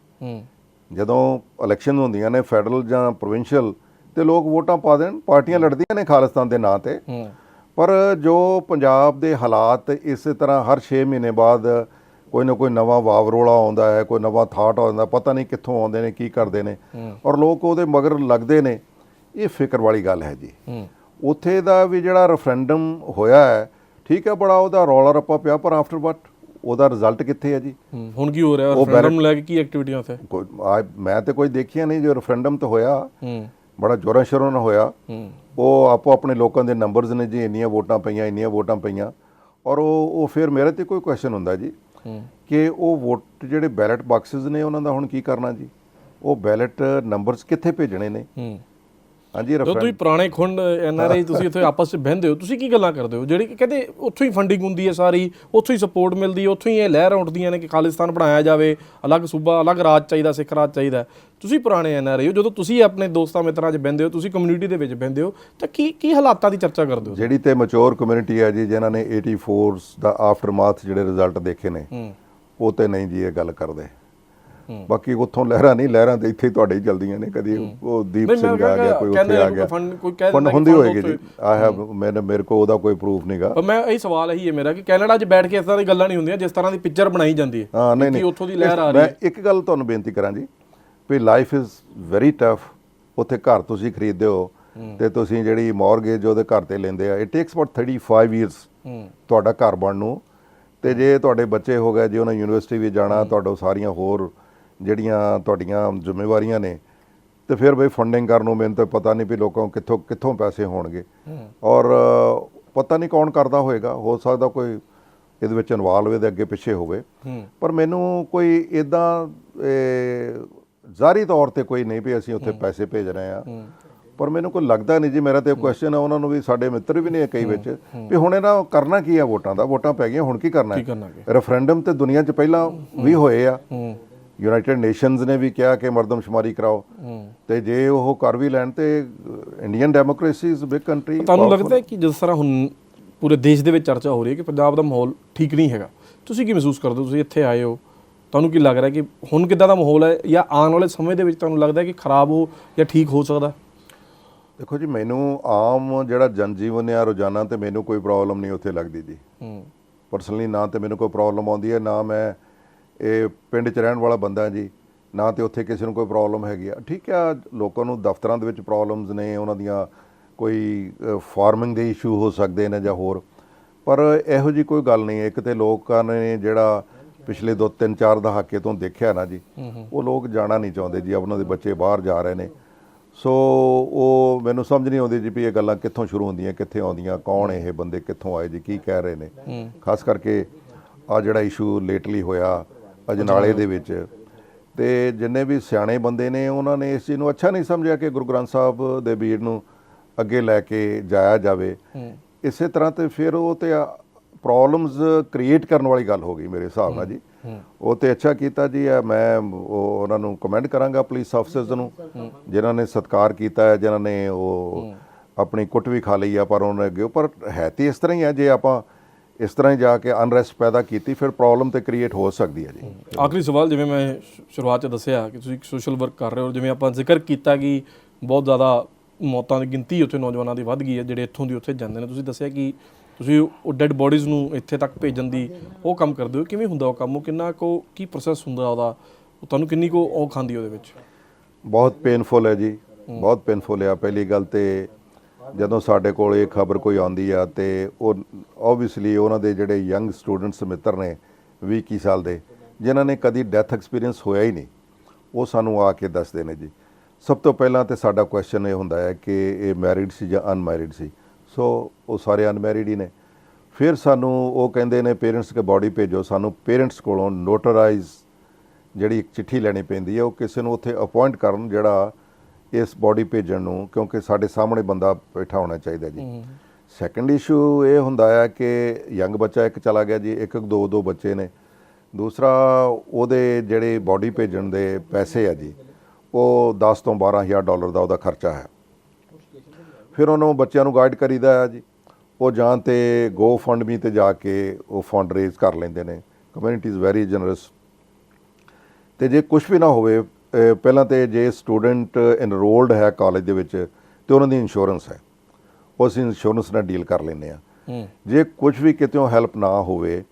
S2: ਜਦੋਂ ਇਲੈਕਸ਼ਨ ਹੁੰਦੀਆਂ ਨੇ ਫੈਡਰਲ ਜਾਂ ਪ੍ਰੋਵਿੰਸ਼ੀਅਲ, ਤੇ ਲੋਕ ਵੋਟਾਂ ਪਾ ਦੇਣ, ਪਾਰਟੀਆਂ ਲੜਦੀਆਂ ਨੇ ਖਾਲਿਸਤਾਨ ਦੇ ਨਾਂ ਤੇ। ਪਰ ਜੋ ਪੰਜਾਬ ਦੇ ਹਾਲਾਤ ਇਸੇ ਤਰ੍ਹਾਂ ਹਰ 6 ਮਹੀਨੇ ਬਾਅਦ ਕੋਈ ਨਾ ਕੋਈ ਨਵਾਂ ਵਾਵਰੋਲਾ ਆਉਂਦਾ ਹੈ, ਕੋਈ ਨਵਾਂ ਥਾਟ ਆਉਂਦਾ, ਪਤਾ ਨਹੀਂ ਕਿੱਥੋਂ ਆਉਂਦੇ ਨੇ, ਕੀ ਕਰਦੇ ਨੇ, ਔਰ ਲੋਕ ਉਹਦੇ ਮਗਰ ਲੱਗਦੇ ਨੇ। ਇਹ ਫਿਕਰ ਵਾਲੀ ਗੱਲ ਹੈ ਜੀ। ਉੱਥੇ ਦਾ ਵੀ ਜਿਹੜਾ ਰੈਫਰੈਂਡਮ ਹੋਇਆ ਹੈ, ਠੀਕ ਹੈ, ਬੜਾ ਉਹਦਾ ਰੌਲਾ ਰੱਪਾ ਪਿਆ, ਪਰ ਆਫਟਰ ਵਟ ਉਹਦਾ ਰਿਜ਼ਲਟ ਕਿੱਥੇ ਹੈ ਜੀ? ਹੁਣ
S1: ਕੀ ਹੋ ਰਿਹਾ ਰੈਫਰੈਂਡਮ ਲੈ ਕੇ? ਕੀ ਐਕਟੀਵਿਟੀਆਂ ਉੱਥੇ?
S2: ਮੈਂ ਤੇ ਕੋਈ ਦੇਖੀਆਂ ਨਹੀਂ। ਜੋ ਰੈਫਰੈਂਡਮ ਤੇ ਹੋਇਆ ਬੜਾ ਜ਼ੋਰਾਂ ਸ਼ੋਰਾਂ ਨਾਲ ਹੋਇਆ। ਉਹ ਆਪੋ ਆਪਣੇ ਲੋਕਾਂ ਦੇ ਨੰਬਰਸ ਨੇ ਜੀ, ਇੰਨੀਆਂ ਵੋਟਾਂ ਪਈਆਂ, ਇੰਨੀਆਂ ਵੋਟਾਂ ਪਈਆਂ। ਔਰ ਉਹ ਫਿਰ ਮੇਰੇ ਤੇ ਕੋਈ ਕੁਐਸਚਨ ਹੁੰਦਾ ਜੀ ਕਿ ਉਹ ਵੋਟ ਜਿਹੜੇ ਬੈਲਟ ਬਾਕਸਿਸ ਨੇ ਉਹਨਾਂ ਦਾ ਹੁਣ ਕੀ ਕਰਨਾ ਜੀ? ਉਹ ਬੈਲਟ ਨੰਬਰਸ ਕਿੱਥੇ ਭੇਜਣੇ ਨੇ? ਹਾਂਜੀ,
S1: ਤੁਸੀਂ ਪੁਰਾਣੇ ਖੁੰਡ NRI ਤੁਸੀਂ ਇੱਥੇ ਆਪਸ 'ਚ ਬਹਿੰਦੇ ਹੋ, ਤੁਸੀਂ ਕੀ ਗੱਲਾਂ ਕਰਦੇ ਹੋ? ਜਿਹੜੀ ਕਹਿੰਦੇ ਉੱਥੋਂ ਹੀ ਫੰਡਿੰਗ ਹੁੰਦੀ ਹੈ ਸਾਰੀ, ਉੱਥੋਂ ਹੀ ਸਪੋਰਟ ਮਿਲਦੀ ਹੈ, ਉੱਥੋਂ ਹੀ ਇਹ ਲਹਿਰਾਂ ਉੱਠਦੀਆਂ ਨੇ ਕਿ ਖਾਲਿਸਤਾਨ ਬਣਾਇਆ ਜਾਵੇ, ਅਲੱਗ ਸੂਬਾ, ਅਲੱਗ ਰਾਜ ਚਾਹੀਦਾ, ਸਿੱਖ ਰਾਜ ਚਾਹੀਦਾ। ਤੁਸੀਂ ਪੁਰਾਣੇ NRI ਹੋ, ਜਦੋਂ ਤੁਸੀਂ ਆਪਣੇ ਦੋਸਤਾਂ ਮਿੱਤਰਾਂ 'ਚ ਬਹਿੰਦੇ ਹੋ, ਤੁਸੀਂ ਕਮਿਊਨਿਟੀ ਦੇ ਵਿੱਚ ਬਹਿੰਦੇ ਹੋ, ਤਾਂ ਕੀ ਹਾਲਾਤਾਂ ਦੀ ਚਰਚਾ ਕਰਦੇ ਹੋ?
S2: ਜਿਹੜੀ ਤੇ ਮੈਚੁਰ ਕਮਿਊਨਿਟੀ ਹੈ ਜੀ, ਜਿਨ੍ਹਾਂ ਨੇ 84 ਦਾ ਆਫਟਰਮਾਥ ਜਿਹੜੇ ਰਿਜ਼ਲਟ ਦੇਖੇ ਨੇ, ਉਹ ਤੇ ਨਹੀਂ ਜੀ ਇਹ ਗੱਲ ਕਰਦੇ। ਬਾਕੀ ਉੱਥੋਂ ਲਹਿਰਾਂ ਨਹੀਂ, ਲਹਿਰਾਂ ਤੇ ਇੱਥੇ ਤੁਹਾਡੇ ਹੀ ਚੱਲਦੀਆਂ ਨੇ। ਕਦੀ ਉਹ ਦੀਪ ਸਿੰਘ ਆ ਗਿਆ, ਕੋਈ ਉੱਥੇ ਆ ਗਿਆ, ਫੰਡ ਹੁੰਦੀ ਹੋਏਗੀ ਜੀ। ਮੇਰੇ ਕੋਲ ਉਹਦਾ ਕੋਈ ਪ੍ਰੂਫ ਨਹੀਂਗਾ।
S1: ਮੈਂ ਇਹੀ ਸਵਾਲ ਇਹੀ ਹੈ ਮੇਰਾ ਕਿ ਕੈਨੇਡਾ 'ਚ ਬੈਠ ਕੇ ਇਸ ਤਰ੍ਹਾਂ ਦੀ ਗੱਲਾਂ ਨਹੀਂ ਹੁੰਦੀਆਂ ਜਿਸ ਤਰ੍ਹਾਂ ਦੀ ਪਿਕਚਰ ਬਣਾਈ ਜਾਂਦੀ ਹੈ।
S2: ਹਾਂ, ਨਹੀਂ,
S1: ਉੱਥੋਂ ਦੀ ਲਹਿਰ ਆ ਰਹੀ ਹੈ।
S2: ਮੈਂ ਇੱਕ ਗੱਲ ਤੁਹਾਨੂੰ ਬੇਨਤੀ ਕਰਾਂ ਜੀ, ਵੀ ਲਾਈਫ ਇਜ਼ ਵੈਰੀ ਟਫ। ਉੱਥੇ ਘਰ ਤੁਸੀਂ ਖਰੀਦਦੇ ਹੋ ਤੇ ਤੁਸੀਂ ਜਿਹੜੀ ਮੌਰਗੇਜ ਉਹਦੇ ਘਰ ਤੇ ਲੈਂਦੇ ਆ, ਇਟ ਟੇਕਸ ਅਬਾਊਟ 35 ਇਅਰਸ ਤੁਹਾਡਾ ਘਰ ਬਣਨ ਨੂੰ। ਤੇ ਜੇ ਤੁਹਾਡੇ ਬੱਚੇ ਹੋ ਗਏ, ਜੇ ਉਹਨਾਂ ਯੂਨੀਵਰਸਿਟੀ ਵੀ ਜਾਣਾ, ਤੁਹਾਡਾ ਸਾਰੀਆਂ ਹੋਰ ਜਿਹੜੀਆਂ ਤੁਹਾਡੀਆਂ ਜ਼ਿੰਮੇਵਾਰੀਆਂ ਨੇ, ਤੇ ਫਿਰ ਬਈ ਫੰਡਿੰਗ ਕਰਨ ਨੂੰ ਮੈਨੂੰ ਤਾਂ ਪਤਾ ਨਹੀਂ ਵੀ ਲੋਕਾਂ ਕਿੱਥੋਂ ਪੈਸੇ ਹੋਣਗੇ, ਔਰ ਪਤਾ ਨਹੀਂ ਕੌਣ ਕਰਦਾ ਹੋਏਗਾ। ਹੋ ਸਕਦਾ ਕੋਈ ਇਹਦੇ ਵਿੱਚ ਇਨਵੋਲਵ ਇਹਦੇ ਅੱਗੇ ਪਿੱਛੇ ਹੋਵੇ, ਪਰ ਮੈਨੂੰ ਕੋਈ ਇੱਦਾਂ ਜ਼ਾਹਰੀ ਤੌਰ ਤੇ ਕੋਈ ਨਹੀਂ ਵੀ ਅਸੀਂ ਉੱਥੇ ਪੈਸੇ ਭੇਜ ਰਹੇ ਹਾਂ। ਪਰ ਮੈਨੂੰ ਕੋਈ ਲੱਗਦਾ ਨਹੀਂ ਜੀ। ਮੇਰਾ ਤੇ ਕੁਐਸਚਨ ਹੈ ਉਹਨਾਂ ਨੂੰ ਵੀ, ਸਾਡੇ ਮਿੱਤਰ ਵੀ ਨੇ ਕਈ ਵਿੱਚ, ਵੀ ਹੁਣ ਇਹਨਾਂ ਕਰਨਾ ਕੀ ਹੈ? ਵੋਟਾਂ ਦਾ, ਵੋਟਾਂ ਪੈ ਗਈਆਂ, ਹੁਣ ਕੀ ਕਰਨਾ ਹੈ? ਰੈਫਰੈਂਡਮ ਤੇ ਦੁਨੀਆ 'ਚ ਪਹਿਲਾਂ ਵੀ ਹੋਏ ਆ। ਯੂਨਾਈਟਿਡ ਨੇਸ਼ਨਸ ਨੇ ਵੀ ਕਿਹਾ ਕਿ ਮਰਦਮਸ਼ੁਮਾਰੀ ਕਰਾਓ, ਤੇ ਜੇ ਉਹ ਕਰ ਵੀ ਲੈਣ ਤੇ Indian democracy is big country.
S1: ਤੁਹਾਨੂੰ ਲੱਗਦਾ ਹੈ ਕਿ ਜਿਸ ਤਰ੍ਹਾਂ ਹੁਣ ਪੂਰੇ ਦੇਸ਼ ਦੇ ਵਿੱਚ ਚਰਚਾ ਹੋ ਰਹੀ ਹੈ ਕਿ ਪੰਜਾਬ ਦਾ ਮਾਹੌਲ ਠੀਕ ਨਹੀਂ ਹੈਗਾ, ਤੁਸੀਂ ਕੀ ਮਹਿਸੂਸ ਕਰਦੇ ਹੋ? ਤੁਸੀਂ ਇੱਥੇ ਆਏ ਹੋ, ਤੁਹਾਨੂੰ ਕੀ ਲੱਗ ਰਿਹਾ ਕਿ ਹੁਣ ਕਿੱਦਾਂ ਦਾ ਮਾਹੌਲ ਹੈ, ਜਾਂ ਆਉਣ ਵਾਲੇ ਸਮੇਂ ਦੇ ਵਿੱਚ ਤੁਹਾਨੂੰ ਲੱਗਦਾ ਕਿ ਖਰਾਬ ਹੋ ਜਾਂ ਠੀਕ ਹੋ ਸਕਦਾ?
S2: ਦੇਖੋ ਜੀ, ਮੈਨੂੰ ਆਮ ਜਿਹੜਾ ਜਨਜੀਵਨ ਆ ਰੋਜ਼ਾਨਾ, ਤੇ ਮੈਨੂੰ ਕੋਈ ਪ੍ਰੋਬਲਮ ਨਹੀਂ ਉੱਥੇ ਲੱਗਦੀ ਜੀ। ਪਰਸਨਲੀ ਨਾ ਤੇ ਮੈਨੂੰ ਕੋਈ ਪ੍ਰੋਬਲਮ ਆਉਂਦੀ ਹੈ, ਨਾ ਮੈਂ ਇਹ ਪਿੰਡ 'ਚ ਰਹਿਣ ਵਾਲਾ ਬੰਦਾ ਜੀ, ਨਾ ਤੇ ਉੱਥੇ ਕਿਸੇ ਨੂੰ ਕੋਈ ਪ੍ਰੋਬਲਮ ਹੈਗੀ ਆ। ਠੀਕ ਆ, ਲੋਕਾਂ ਨੂੰ ਦਫ਼ਤਰਾਂ ਦੇ ਵਿੱਚ ਪ੍ਰੋਬਲਮਸ ਨੇ, ਉਹਨਾਂ ਦੀਆਂ ਕੋਈ ਫਾਰਮਿੰਗ ਦੇ ਇਸ਼ੂ ਹੋ ਸਕਦੇ ਨੇ ਜਾਂ ਹੋਰ, ਪਰ ਇਹੋ ਜਿਹੀ ਕੋਈ ਗੱਲ ਨਹੀਂ। ਇੱਕ ਤੇ ਲੋਕਾਂ ਨੇ ਜਿਹੜਾ ਪਿਛਲੇ 2-3-4 ਦਹਾਕੇ ਤੋਂ ਦੇਖਿਆ ਨਾ ਜੀ, ਉਹ ਲੋਕ ਜਾਣਾ ਨਹੀਂ ਚਾਹੁੰਦੇ ਜੀ। ਉਹਨਾਂ ਦੇ ਬੱਚੇ ਬਾਹਰ ਜਾ ਰਹੇ ਨੇ, ਸੋ ਉਹ ਮੈਨੂੰ ਸਮਝ ਨਹੀਂ ਆਉਂਦੀ ਜੀ ਵੀ ਇਹ ਗੱਲਾਂ ਕਿੱਥੋਂ ਸ਼ੁਰੂ ਹੁੰਦੀਆਂ, ਕਿੱਥੇ ਆਉਂਦੀਆਂ, ਕੌਣ ਇਹ ਬੰਦੇ, ਕਿੱਥੋਂ ਆਏ ਜੀ, ਕੀ ਕਹਿ ਰਹੇ ਨੇ। ਖਾਸ ਕਰਕੇ ਆ ਜਿਹੜਾ ਇਸ਼ੂ ਲੇਟਲੀ ਹੋਇਆ ਅਜਨਾਲੇ ਦੇ ਵਿੱਚ, ਤੇ ਜਿੰਨੇ ਵੀ ਸਿਆਣੇ ਬੰਦੇ ਨੇ ਉਹਨਾਂ ਨੇ ਇਸ ਚੀਜ਼ ਨੂੰ ਅੱਛਾ ਨਹੀਂ ਸਮਝਿਆ ਕਿ ਗੁਰੂ ਗ੍ਰੰਥ ਸਾਹਿਬ ਦੇ ਬੀੜ ਨੂੰ ਅੱਗੇ ਲੈ ਕੇ ਜਾਇਆ ਜਾਵੇ। ਇਸੇ ਤਰ੍ਹਾਂ ਤੇ ਫਿਰ ਉਹ ਤੇ ਪ੍ਰੋਬਲਮਸ ਕ੍ਰੀਏਟ ਕਰਨ ਵਾਲੀ ਗੱਲ ਹੋ ਗਈ ਮੇਰੇ ਹਿਸਾਬ ਨਾਲ ਜੀ। ਉਹ ਤੇ ਅੱਛਾ ਕੀਤਾ ਜੀ। ਮੈਂ ਉਹਨਾਂ ਨੂੰ ਕਮੈਂਡ ਕਰਾਂਗਾ ਪੁਲਿਸ ਆਫਿਸਰਸ ਨੂੰ, ਜਿਨ੍ਹਾਂ ਨੇ ਸਤਿਕਾਰ ਕੀਤਾ ਹੈ, ਜਿਨ੍ਹਾਂ ਨੇ ਉਹ ਆਪਣੀ ਕੁੱਟ ਵੀ ਖਾ ਲਈ ਆ, ਪਰ ਉਹਨਾਂ ਅੱਗੇ ਪਰ ਹੈ ਤੇ ਇਸ ਤਰ੍ਹਾਂ ਹੀ ਹੈ। ਜੇ ਆਪਾਂ ਇਸ ਤਰ੍ਹਾਂ ਹੀ ਜਾ ਕੇ ਅਨਰੈਸਟ ਪੈਦਾ ਕੀਤੀ ਫਿਰ ਪ੍ਰੋਬਲਮ ਤੇ ਕ੍ਰੀਏਟ ਹੋ ਸਕਦੀ ਹੈ ਜੀ।
S1: ਆਖਰੀ ਸਵਾਲ, ਜਿਵੇਂ ਮੈਂ ਸ਼ੁਰੂਆਤ 'ਚ ਦੱਸਿਆ ਕਿ ਤੁਸੀਂ ਸੋਸ਼ਲ ਵਰਕ ਕਰ ਰਹੇ ਹੋ, ਜਿਵੇਂ ਆਪਾਂ ਜ਼ਿਕਰ ਕੀਤਾ ਕਿ ਬਹੁਤ ਜ਼ਿਆਦਾ ਮੌਤਾਂ ਦੀ ਗਿਣਤੀ ਉੱਥੇ ਨੌਜਵਾਨਾਂ ਦੀ ਵੱਧ ਗਈ ਹੈ ਜਿਹੜੇ ਇੱਥੋਂ ਦੀ ਉੱਥੇ ਜਾਂਦੇ ਨੇ, ਤੁਸੀਂ ਦੱਸਿਆ ਕਿ ਤੁਸੀਂ ਉਹ ਡੈਡ ਬੋਡੀਜ਼ ਨੂੰ ਇੱਥੇ ਤੱਕ ਭੇਜਣ ਦੀ ਉਹ ਕੰਮ ਕਰਦੇ ਹੋ। ਕਿਵੇਂ ਹੁੰਦਾ ਉਹ ਕੰਮ, ਉਹ ਕਿੰਨਾ ਕੁ ਕੀ ਪ੍ਰੋਸੈਸ ਹੁੰਦਾ ਉਹਦਾ, ਤੁਹਾਨੂੰ ਕਿੰਨੀ ਕੁ ਉਹ ਖਾਂਦੀ ਉਹਦੇ ਵਿੱਚ?
S2: ਬਹੁਤ ਪੇਨਫੁਲ ਹੈ ਜੀ, ਬਹੁਤ ਪੇਨਫੁਲ ਆ। ਪਹਿਲੀ ਗੱਲ ਤੇ ਜਦੋਂ ਸਾਡੇ ਕੋਲ ਇਹ ਖਬਰ ਕੋਈ ਆਉਂਦੀ ਆ ਤੇ ਉਹ ਓਬਵੀਅਸਲੀ ਉਹਨਾਂ ਦੇ ਜਿਹੜੇ ਯੰਗ ਸਟੂਡੈਂਟਸ ਮਿੱਤਰ ਨੇ 20-21 ਸਾਲ ਦੇ, ਜਿਨ੍ਹਾਂ ਨੇ ਕਦੀ ਡੈਥ ਐਕਸਪੀਰੀਅੰਸ ਹੋਇਆ ਹੀ ਨਹੀਂ, ਉਹ ਸਾਨੂੰ ਆ ਕੇ ਦੱਸਦੇ ਨੇ ਜੀ। ਸਭ ਤੋਂ ਪਹਿਲਾਂ ਤੇ ਸਾਡਾ ਕੁਐਸਚਨ ਇਹ ਹੁੰਦਾ ਹੈ ਕਿ ਇਹ ਮੈਰਿਡ ਸੀ ਜਾਂ ਅਨਮੈਰਿਡ ਸੀ। ਸੋ ਉਹ ਸਾਰੇ ਅਨਮੈਰਿਡ ਹੀ ਨੇ। ਫਿਰ ਸਾਨੂੰ ਉਹ ਕਹਿੰਦੇ ਨੇ ਪੇਰੈਂਟਸ ਕੇ ਬੋਡੀ ਭੇਜੋ। ਸਾਨੂੰ ਪੇਰੈਂਟਸ ਕੋਲੋਂ ਨੋਟਰਾਈਜ਼ ਜਿਹੜੀ ਇੱਕ ਚਿੱਠੀ ਲੈਣੀ ਪੈਂਦੀ ਹੈ, ਉਹ ਕਿਸੇ ਨੂੰ ਉੱਥੇ ਅਪਾਇੰਟ ਕਰਨ ਜਿਹੜਾ ਇਸ ਬੋਡੀ ਭੇਜਣ ਨੂੰ, ਕਿਉਂਕਿ ਸਾਡੇ ਸਾਹਮਣੇ ਬੰਦਾ ਬੈਠਾ ਹੋਣਾ ਚਾਹੀਦਾ ਜੀ। ਸੈਕੰਡ ਇਸ਼ੂ ਇਹ ਹੁੰਦਾ ਹੈ ਕਿ ਯੰਗ ਬੱਚਾ ਇੱਕ ਚਲਾ ਗਿਆ ਜੀ, ਇੱਕ ਦੋ ਬੱਚੇ ਨੇ। ਦੂਸਰਾ ਉਹਦੇ ਜਿਹੜੇ ਬੋਡੀ ਭੇਜਣ ਦੇ ਪੈਸੇ ਆ ਜੀ, ਉਹ 10 ਤੋਂ 12 ਹਜ਼ਾਰ ਡਾਲਰ ਦਾ ਉਹਦਾ ਖਰਚਾ ਹੈ। ਫਿਰ ਉਹਨੂੰ ਬੱਚਿਆਂ ਨੂੰ ਗਾਈਡ ਕਰੀਦਾ ਹੈ ਜੀ, ਉਹ ਜਾਂ ਤੇ ਗੋ ਫੰਡ ਮੀ ਤੇ ਜਾ ਕੇ ਉਹ ਫੰਡ ਰੇਜ਼ ਕਰ ਲੈਂਦੇ ਨੇ। Community is very generous. ਤੇ ਜੇ ਕੁਝ ਵੀ ਨਾ ਹੋਵੇ, ਪਹਿਲਾਂ ਤੇ ਜੇ ਸਟੂਡੈਂਟ ਇਨਰੋਲਡ ਹੈ ਕਾਲਜ ਦੇ ਵਿੱਚ ਤੇ ਉਹਨਾਂ ਦੀ ਇੰਸ਼ੋਰੈਂਸ ਹੈ, ਉਹ ਅਸੀਂ ਇੰਸ਼ੋਰੈਂਸ ਨਾਲ ਡੀਲ ਕਰ ਲੈਂਦੇ ਹਾਂ। ਜੇ ਕੁਝ ਵੀ ਕਿਤੇੋਂ ਹੈਲਪ ਨਾ ਹੋਵੇ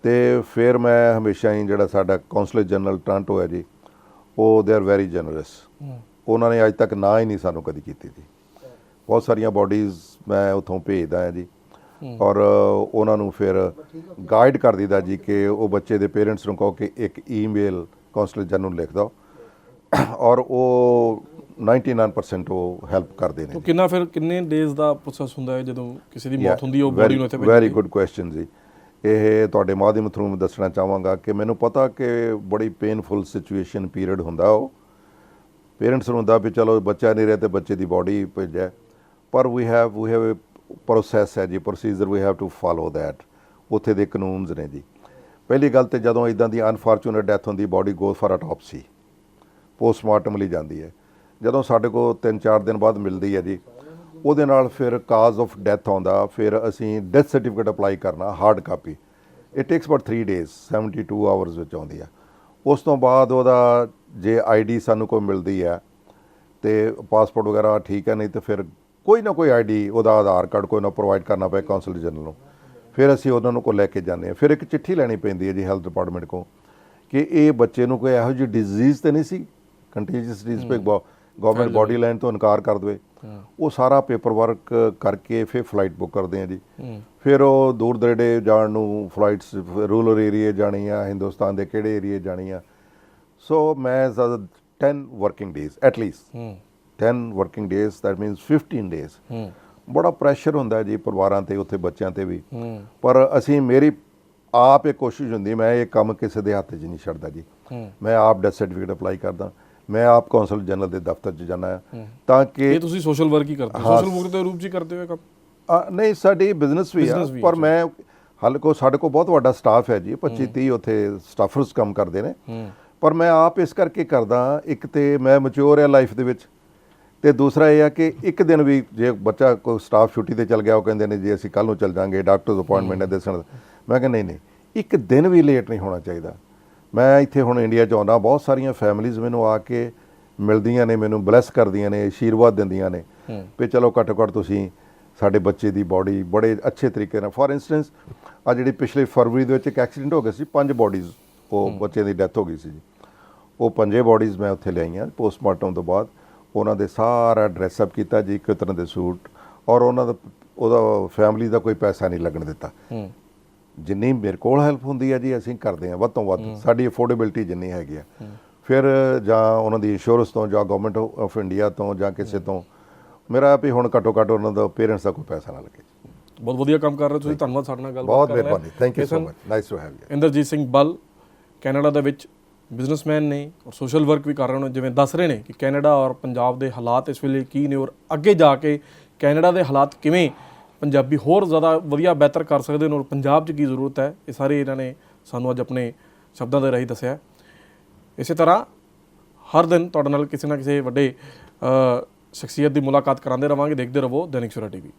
S2: ਤੇ ਫਿਰ ਮੈਂ ਹਮੇਸ਼ਾ ਹੀ ਜਿਹੜਾ ਸਾਡਾ ਕੌਂਸਲਰ ਜਨਰਲ ਟੋਰਾਂਟੋ ਹੈ ਜੀ, ਉਹ ਦੇ ਆਰ ਵੈਰੀ ਜਨਰਸ। ਉਹਨਾਂ ਨੇ ਅੱਜ ਤੱਕ ਨਾ ਹੀ ਨਹੀਂ ਸਾਨੂੰ ਕਦੀ ਕੀਤੀ ਜੀ। ਬਹੁਤ ਸਾਰੀਆਂ ਬੋਡੀਜ਼ ਮੈਂ ਉੱਥੋਂ ਭੇਜਦਾ ਹਾਂ ਜੀ, ਔਰ ਉਹਨਾਂ ਨੂੰ ਫਿਰ ਗਾਈਡ ਕਰ ਦਿੱਤਾ ਜੀ ਕਿ ਉਹ ਬੱਚੇ ਦੇ ਪੇਰੈਂਟਸ ਨੂੰ ਕਹੋ ਕਿ ਇੱਕ ਈਮੇਲ ਕੌਂਸਲਰ ਜਨਰਲ ਨੂੰ ਲਿਖ ਦਿਓ, ਔਰ ਉਹ 99% ਉਹ ਹੈਲਪ ਕਰਦੇ ਨੇ।
S1: ਕਿੰਨਾ ਫਿਰ ਕਿੰਨੇ ਡੇਜ਼ ਦਾ ਪ੍ਰੋਸੈਸ ਹੁੰਦਾ ਹੈ ਜਦੋਂ ਕਿਸੇ ਦੀ ਮੌਤ ਹੁੰਦੀ ਹੈ ਉਹ ਬੋਡੀ ਨੂੰ ਇੱਥੇ ਭੇਜਦੇ?
S2: ਵੈਰੀ ਗੁੱਡ ਕੁਐਸਚਨ ਜੀ। ਇਹ ਤੁਹਾਡੇ ਮਾਧਿਅਮ ਥਰੂ ਮੈਂ ਦੱਸਣਾ ਚਾਹਾਂਗਾ ਕਿ ਮੈਨੂੰ ਪਤਾ ਕਿ ਬੜੀ ਪੇਨਫੁਲ ਸਿਚੁਏਸ਼ਨ ਪੀਰੀਅਡ ਹੁੰਦਾ। ਉਹ ਪੇਰੈਂਟਸ ਨੂੰ ਹੁੰਦਾ ਵੀ ਚਲੋ ਬੱਚਾ ਨਹੀਂ ਰਿਹਾ ਤੇ ਬੱਚੇ ਦੀ ਬੋਡੀ ਭੇਜਿਆ, ਪਰ ਵੀ ਹੈਵ ਪ੍ਰੋਸੈਸ ਹੈ ਜੀ, ਪ੍ਰੋਸੀਜਰ ਵੀ ਹੈਵ ਟੂ ਫਾਲੋ ਦੈਟ। ਉੱਥੇ ਦੇ ਕਾਨੂੰਨਸ ਨੇ ਜੀ। ਪਹਿਲੀ ਗੱਲ ਤੇ ਜਦੋਂ ਇੱਦਾਂ ਦੀ ਅਨਫੋਰਚੂਨੇਟ ਡੈਥ ਹੁੰਦੀ, ਬੋਡੀ ਗੋਜ਼ ਫਾਰ ਅਟੋਪਸੀ, ਪੋਸਟਮਾਰਟਮ ਲਈ ਜਾਂਦੀ ਹੈ। ਜਦੋਂ ਸਾਡੇ ਕੋਲ 3-4 ਦਿਨ ਬਾਅਦ ਮਿਲਦੀ ਹੈ ਜੀ, ਉਹਦੇ ਨਾਲ ਫਿਰ ਕਾਜ਼ ਆਫ ਡੈਥ ਆਉਂਦਾ। ਫਿਰ ਅਸੀਂ ਡੈਥ ਸਰਟੀਫਿਕੇਟ ਅਪਲਾਈ ਕਰਨਾ, hard copy. It takes about 3 days, 72 hours ਵਿੱਚ ਆਉਂਦੀ ਆ। ਉਸ ਤੋਂ ਬਾਅਦ ਉਹਦਾ ਜੇ ਆਈਡੀ ਸਾਨੂੰ ਕੋਈ ਮਿਲਦੀ ਹੈ ਤੇ ਪਾਸਪੋਰਟ ਵਗੈਰਾ ਠੀਕ ਹੈ, ਨਹੀਂ ਤਾਂ ਫਿਰ ਕੋਈ ਨਾ ਕੋਈ ਆਈਡੀ, ਉਹਦਾ ਆਧਾਰ ਕਾਰਡ ਕੋਈ ਨਾ ਪ੍ਰੋਵਾਈਡ ਕਰਨਾ ਪਏ ਕੌਂਸਲਰ ਜਨਰਲ ਨੂੰ। ਫਿਰ ਅਸੀਂ ਉਹਨਾਂ ਨੂੰ ਕੋਲ ਲੈ ਕੇ ਜਾਂਦੇ ਹਾਂ। ਫਿਰ ਇੱਕ ਚਿੱਠੀ ਲੈਣੀ ਪੈਂਦੀ ਹੈ ਜੀ ਹੈਲਥ ਡਿਪਾਰਟਮੈਂਟ ਕੋਲ ਕਿ ਇਹ ਬੱਚੇ ਨੂੰ ਕੋਈ ਇਹੋ ਜਿਹੀ ਡਿਜ਼ੀਜ਼ ਤਾਂ ਨਹੀਂ ਸੀ, ਕੰਟੀਜੀਅਸ ਡਿਜ਼ੀਜ਼ ਪੇ ਗਵਰਨਮੈਂਟ ਬੋਡੀ ਲੈਣ ਤੋਂ ਇਨਕਾਰ ਕਰ ਦੇਵੇ। ਉਹ ਸਾਰਾ ਪੇਪਰ ਵਰਕ ਕਰਕੇ ਫਿਰ ਫਲਾਈਟ ਬੁੱਕ ਕਰਦੇ ਆ ਜੀ। ਫਿਰ ਉਹ ਦੂਰ ਦਰੇਡੇ ਜਾਣ ਨੂੰ ਫਲਾਈਟਸ, ਰੂਰਲ ਏਰੀਏ ਜਾਣੀ ਆ, ਹਿੰਦੁਸਤਾਨ ਦੇ ਕਿਹੜੇ ਏਰੀਏ ਜਾਣੀ ਆ। ਸੋ ਮੈਂ 10 working days at least, 10 working days, that means 15 days. ਬੜਾ ਪ੍ਰੈਸ਼ਰ ਹੁੰਦਾ ਜੀ ਪਰਿਵਾਰਾਂ ਤੇ, ਉੱਥੇ ਬੱਚਿਆਂ ਤੇ ਵੀ। ਪਰ ਅਸੀਂ, ਮੇਰੀ ਆਪ ਇਹ ਕੋਸ਼ਿਸ਼ ਹੁੰਦੀ, ਮੈਂ ਇਹ ਕੰਮ ਕਿਸੇ ਦੇ ਹੱਥ 'ਚ ਨਹੀਂ ਛੱਡਦਾ ਜੀ। ਮੈਂ ਆਪ ਡੈਥ ਸਰਟੀਫਿਕੇਟ ਅਪਲਾਈ ਕਰਦਾ, ਮੈਂ ਆਪ ਕੌਂਸਲ ਜਨਰਲ ਦੇ ਦਫ਼ਤਰ 'ਚ ਜਾਂਦਾ ਤਾਂ ਕਿ
S1: ਇਹ ਤੁਸੀਂ ਸੋਸ਼ਲ ਵਰਕ ਹੀ ਕਰਦੇ ਹੋ? ਸੋਸ਼ਲ ਵਰਕ ਦੇ ਰੂਪ 'ਚ ਹੀ ਕਰਦੇ ਹੋ ਕੰਮ?
S2: ਨਹੀਂ, ਸਾਡੀ ਬਿਜ਼ਨਸ ਵੀ ਆ, ਪਰ ਮੈਂ ਹਾਲੇ ਸਾਡੇ ਕੋਲ ਬਹੁਤ ਵੱਡਾ ਸਟਾਫ ਹੈ ਜੀ, 25-30 ਉੱਥੇ ਸਟਾਫਰਸ ਕੰਮ ਕਰਦੇ ਨੇ। ਪਰ ਮੈਂ ਆਪ ਇਸ ਕਰਕੇ ਕਰਦਾ, ਇੱਕ ਤੇ ਮੈਂ ਮੈਚਿਓਰ ਆ ਲਾਈਫ ਦੇ ਵਿੱਚ, ਤੇ ਦੂਸਰਾ ਇਹ ਆ ਕਿ ਇੱਕ ਦਿਨ ਵੀ ਜੇ ਬੱਚਾ ਕੋਈ ਸਟਾਫ ਛੁੱਟੀ ਤੇ ਚਲ ਗਿਆ, ਉਹ ਕਹਿੰਦੇ ਨੇ ਜੀ ਅਸੀਂ ਕੱਲ੍ਹ ਨੂੰ ਚੱਲ ਜਾਵਾਂਗੇ, ਡਾਕਟਰਸ ਅਪਾਇੰਟਮੈਂਟ ਹੈ ਦੱਸਣ, ਮੈਂ ਕਿਹਾ ਨਹੀਂ, ਇੱਕ ਦਿਨ ਵੀ ਲੇਟ ਨਹੀਂ ਹੋਣਾ ਚਾਹੀਦਾ। ਮੈਂ ਇੱਥੇ ਹੁਣ ਇੰਡੀਆ 'ਚ ਆਉਂਦਾ, ਬਹੁਤ ਸਾਰੀਆਂ ਫੈਮਿਲੀਜ਼ ਮੈਨੂੰ ਆ ਕੇ ਮਿਲਦੀਆਂ ਨੇ, ਮੈਨੂੰ ਬਲੈਸ ਕਰਦੀਆਂ ਨੇ, ਆਸ਼ੀਰਵਾਦ ਦਿੰਦੀਆਂ ਨੇ ਵੀ ਚਲੋ ਘੱਟੋ ਘੱਟ ਤੁਸੀਂ ਸਾਡੇ ਬੱਚੇ ਦੀ ਬੋਡੀ ਬੜੇ ਅੱਛੇ ਤਰੀਕੇ ਨਾਲ। ਫੋਰ ਇੰਸਟੈਂਸ ਆ ਜਿਹੜੀ ਪਿਛਲੇ ਫਰਵਰੀ ਦੇ ਵਿੱਚ ਇੱਕ ਐਕਸੀਡੈਂਟ ਹੋ ਗਿਆ ਸੀ, 5 ਬੋਡੀਜ਼, ਉਹ ਬੱਚੇ ਦੀ ਡੈਥ ਹੋ ਗਈ ਸੀ ਜੀ। ਉਹ 5 ਬੋਡੀਜ਼ ਮੈਂ ਉੱਥੇ ਲਿਆਈਆਂ ਪੋਸਟਮਾਰਟਮ ਤੋਂ ਬਾਅਦ। ਉਹਨਾਂ ਦੇ ਸਾਰਾ ਡਰੈਸਅਪ ਕੀਤਾ ਜੀ, ਇੱਕ ਤਰ੍ਹਾਂ ਦੇ ਸੂਟ, ਔਰ ਉਹਦਾ ਫੈਮਿਲੀ ਦਾ ਕੋਈ ਪੈਸਾ ਨਹੀਂ ਲੱਗਣ ਦਿੱਤਾ। ਜਿੰਨੀ ਮੇਰੇ ਕੋਲ ਹੈਲਪ ਹੁੰਦੀ ਹੈ ਜੀ ਅਸੀਂ ਕਰਦੇ ਹਾਂ ਵੱਧ ਤੋਂ ਵੱਧ, ਸਾਡੀ ਅਫੋਰਡੇਬਿਲਟੀ ਜਿੰਨੀ ਹੈਗੀ ਆ। ਫਿਰ ਜਾਂ ਉਹਨਾਂ ਦੀ ਇੰਸ਼ੋਰੈਂਸ ਤੋਂ ਜਾਂ ਗਵਰਨਮੈਂਟ ਆਫ ਇੰਡੀਆ ਤੋਂ ਜਾਂ ਕਿਸੇ ਤੋਂ ਮੇਰਾ ਵੀ ਹੁਣ ਘੱਟੋ ਘੱਟ ਉਹਨਾਂ ਦਾ ਪੇਰੈਂਟਸ ਦਾ ਕੋਈ ਪੈਸਾ ਨਾ ਲੱਗੇ।
S1: ਬਹੁਤ ਵਧੀਆ ਕੰਮ ਕਰ ਰਹੇ ਹੋ ਤੁਸੀਂ, ਧੰਨਵਾਦ ਸਾਡੇ ਨਾਲ ਗੱਲ
S2: ਬਹੁਤ ਮਿਹਰਬਾਨੀ, thank you so much, nice to have you.
S1: Inderjit Singh Bal Canada ਦੇ ਵਿੱਚ ਬਿਜ਼ਨਸਮੈਨ ਨੇ ਔਰ ਸੋਸ਼ਲ ਵਰਕ ਵੀ ਕਰ ਰਹੇ ਨੇ, ਜਿਵੇਂ ਦੱਸ ਰਹੇ ਨੇ ਕਿ ਕੈਨੇਡਾ ਔਰ ਪੰਜਾਬ ਦੇ ਹਾਲਾਤ ਇਸ ਵੇਲੇ ਕੀ ਨੇ ਔਰ ਅੱਗੇ ਜਾ ਕੇ ਕੈਨੇਡਾ ਦੇ ਹਾਲਾਤ ਕਿਵੇਂ ਪੰਜਾਬੀ ਹੋਰ ਜ਼ਿਆਦਾ ਵਧੀਆ ਬਿਹਤਰ ਕਰ ਸਕਦੇ ਨੇ ਔਰ ਪੰਜਾਬ 'ਚ ਕੀ ਜ਼ਰੂਰਤ ਹੈ, ਇਹ ਸਾਰੇ ਇਹਨਾਂ ਨੇ ਸਾਨੂੰ ਅੱਜ ਆਪਣੇ ਸ਼ਬਦਾਂ ਦੇ ਰਾਹੀਂ ਦੱਸਿਆ। ਇਸੇ ਤਰ੍ਹਾਂ ਹਰ ਦਿਨ ਤੁਹਾਡੇ ਨਾਲ ਕਿਸੇ ਨਾ ਕਿਸੇ ਵੱਡੇ ਸ਼ਖਸੀਅਤ ਦੀ ਮੁਲਾਕਾਤ ਕਰਾਉਂਦੇ ਰਵਾਂਗੇ। ਦੇਖਦੇ ਰਹੋ ਦੈਨਿਕ ਸਵੇਰਾ TV।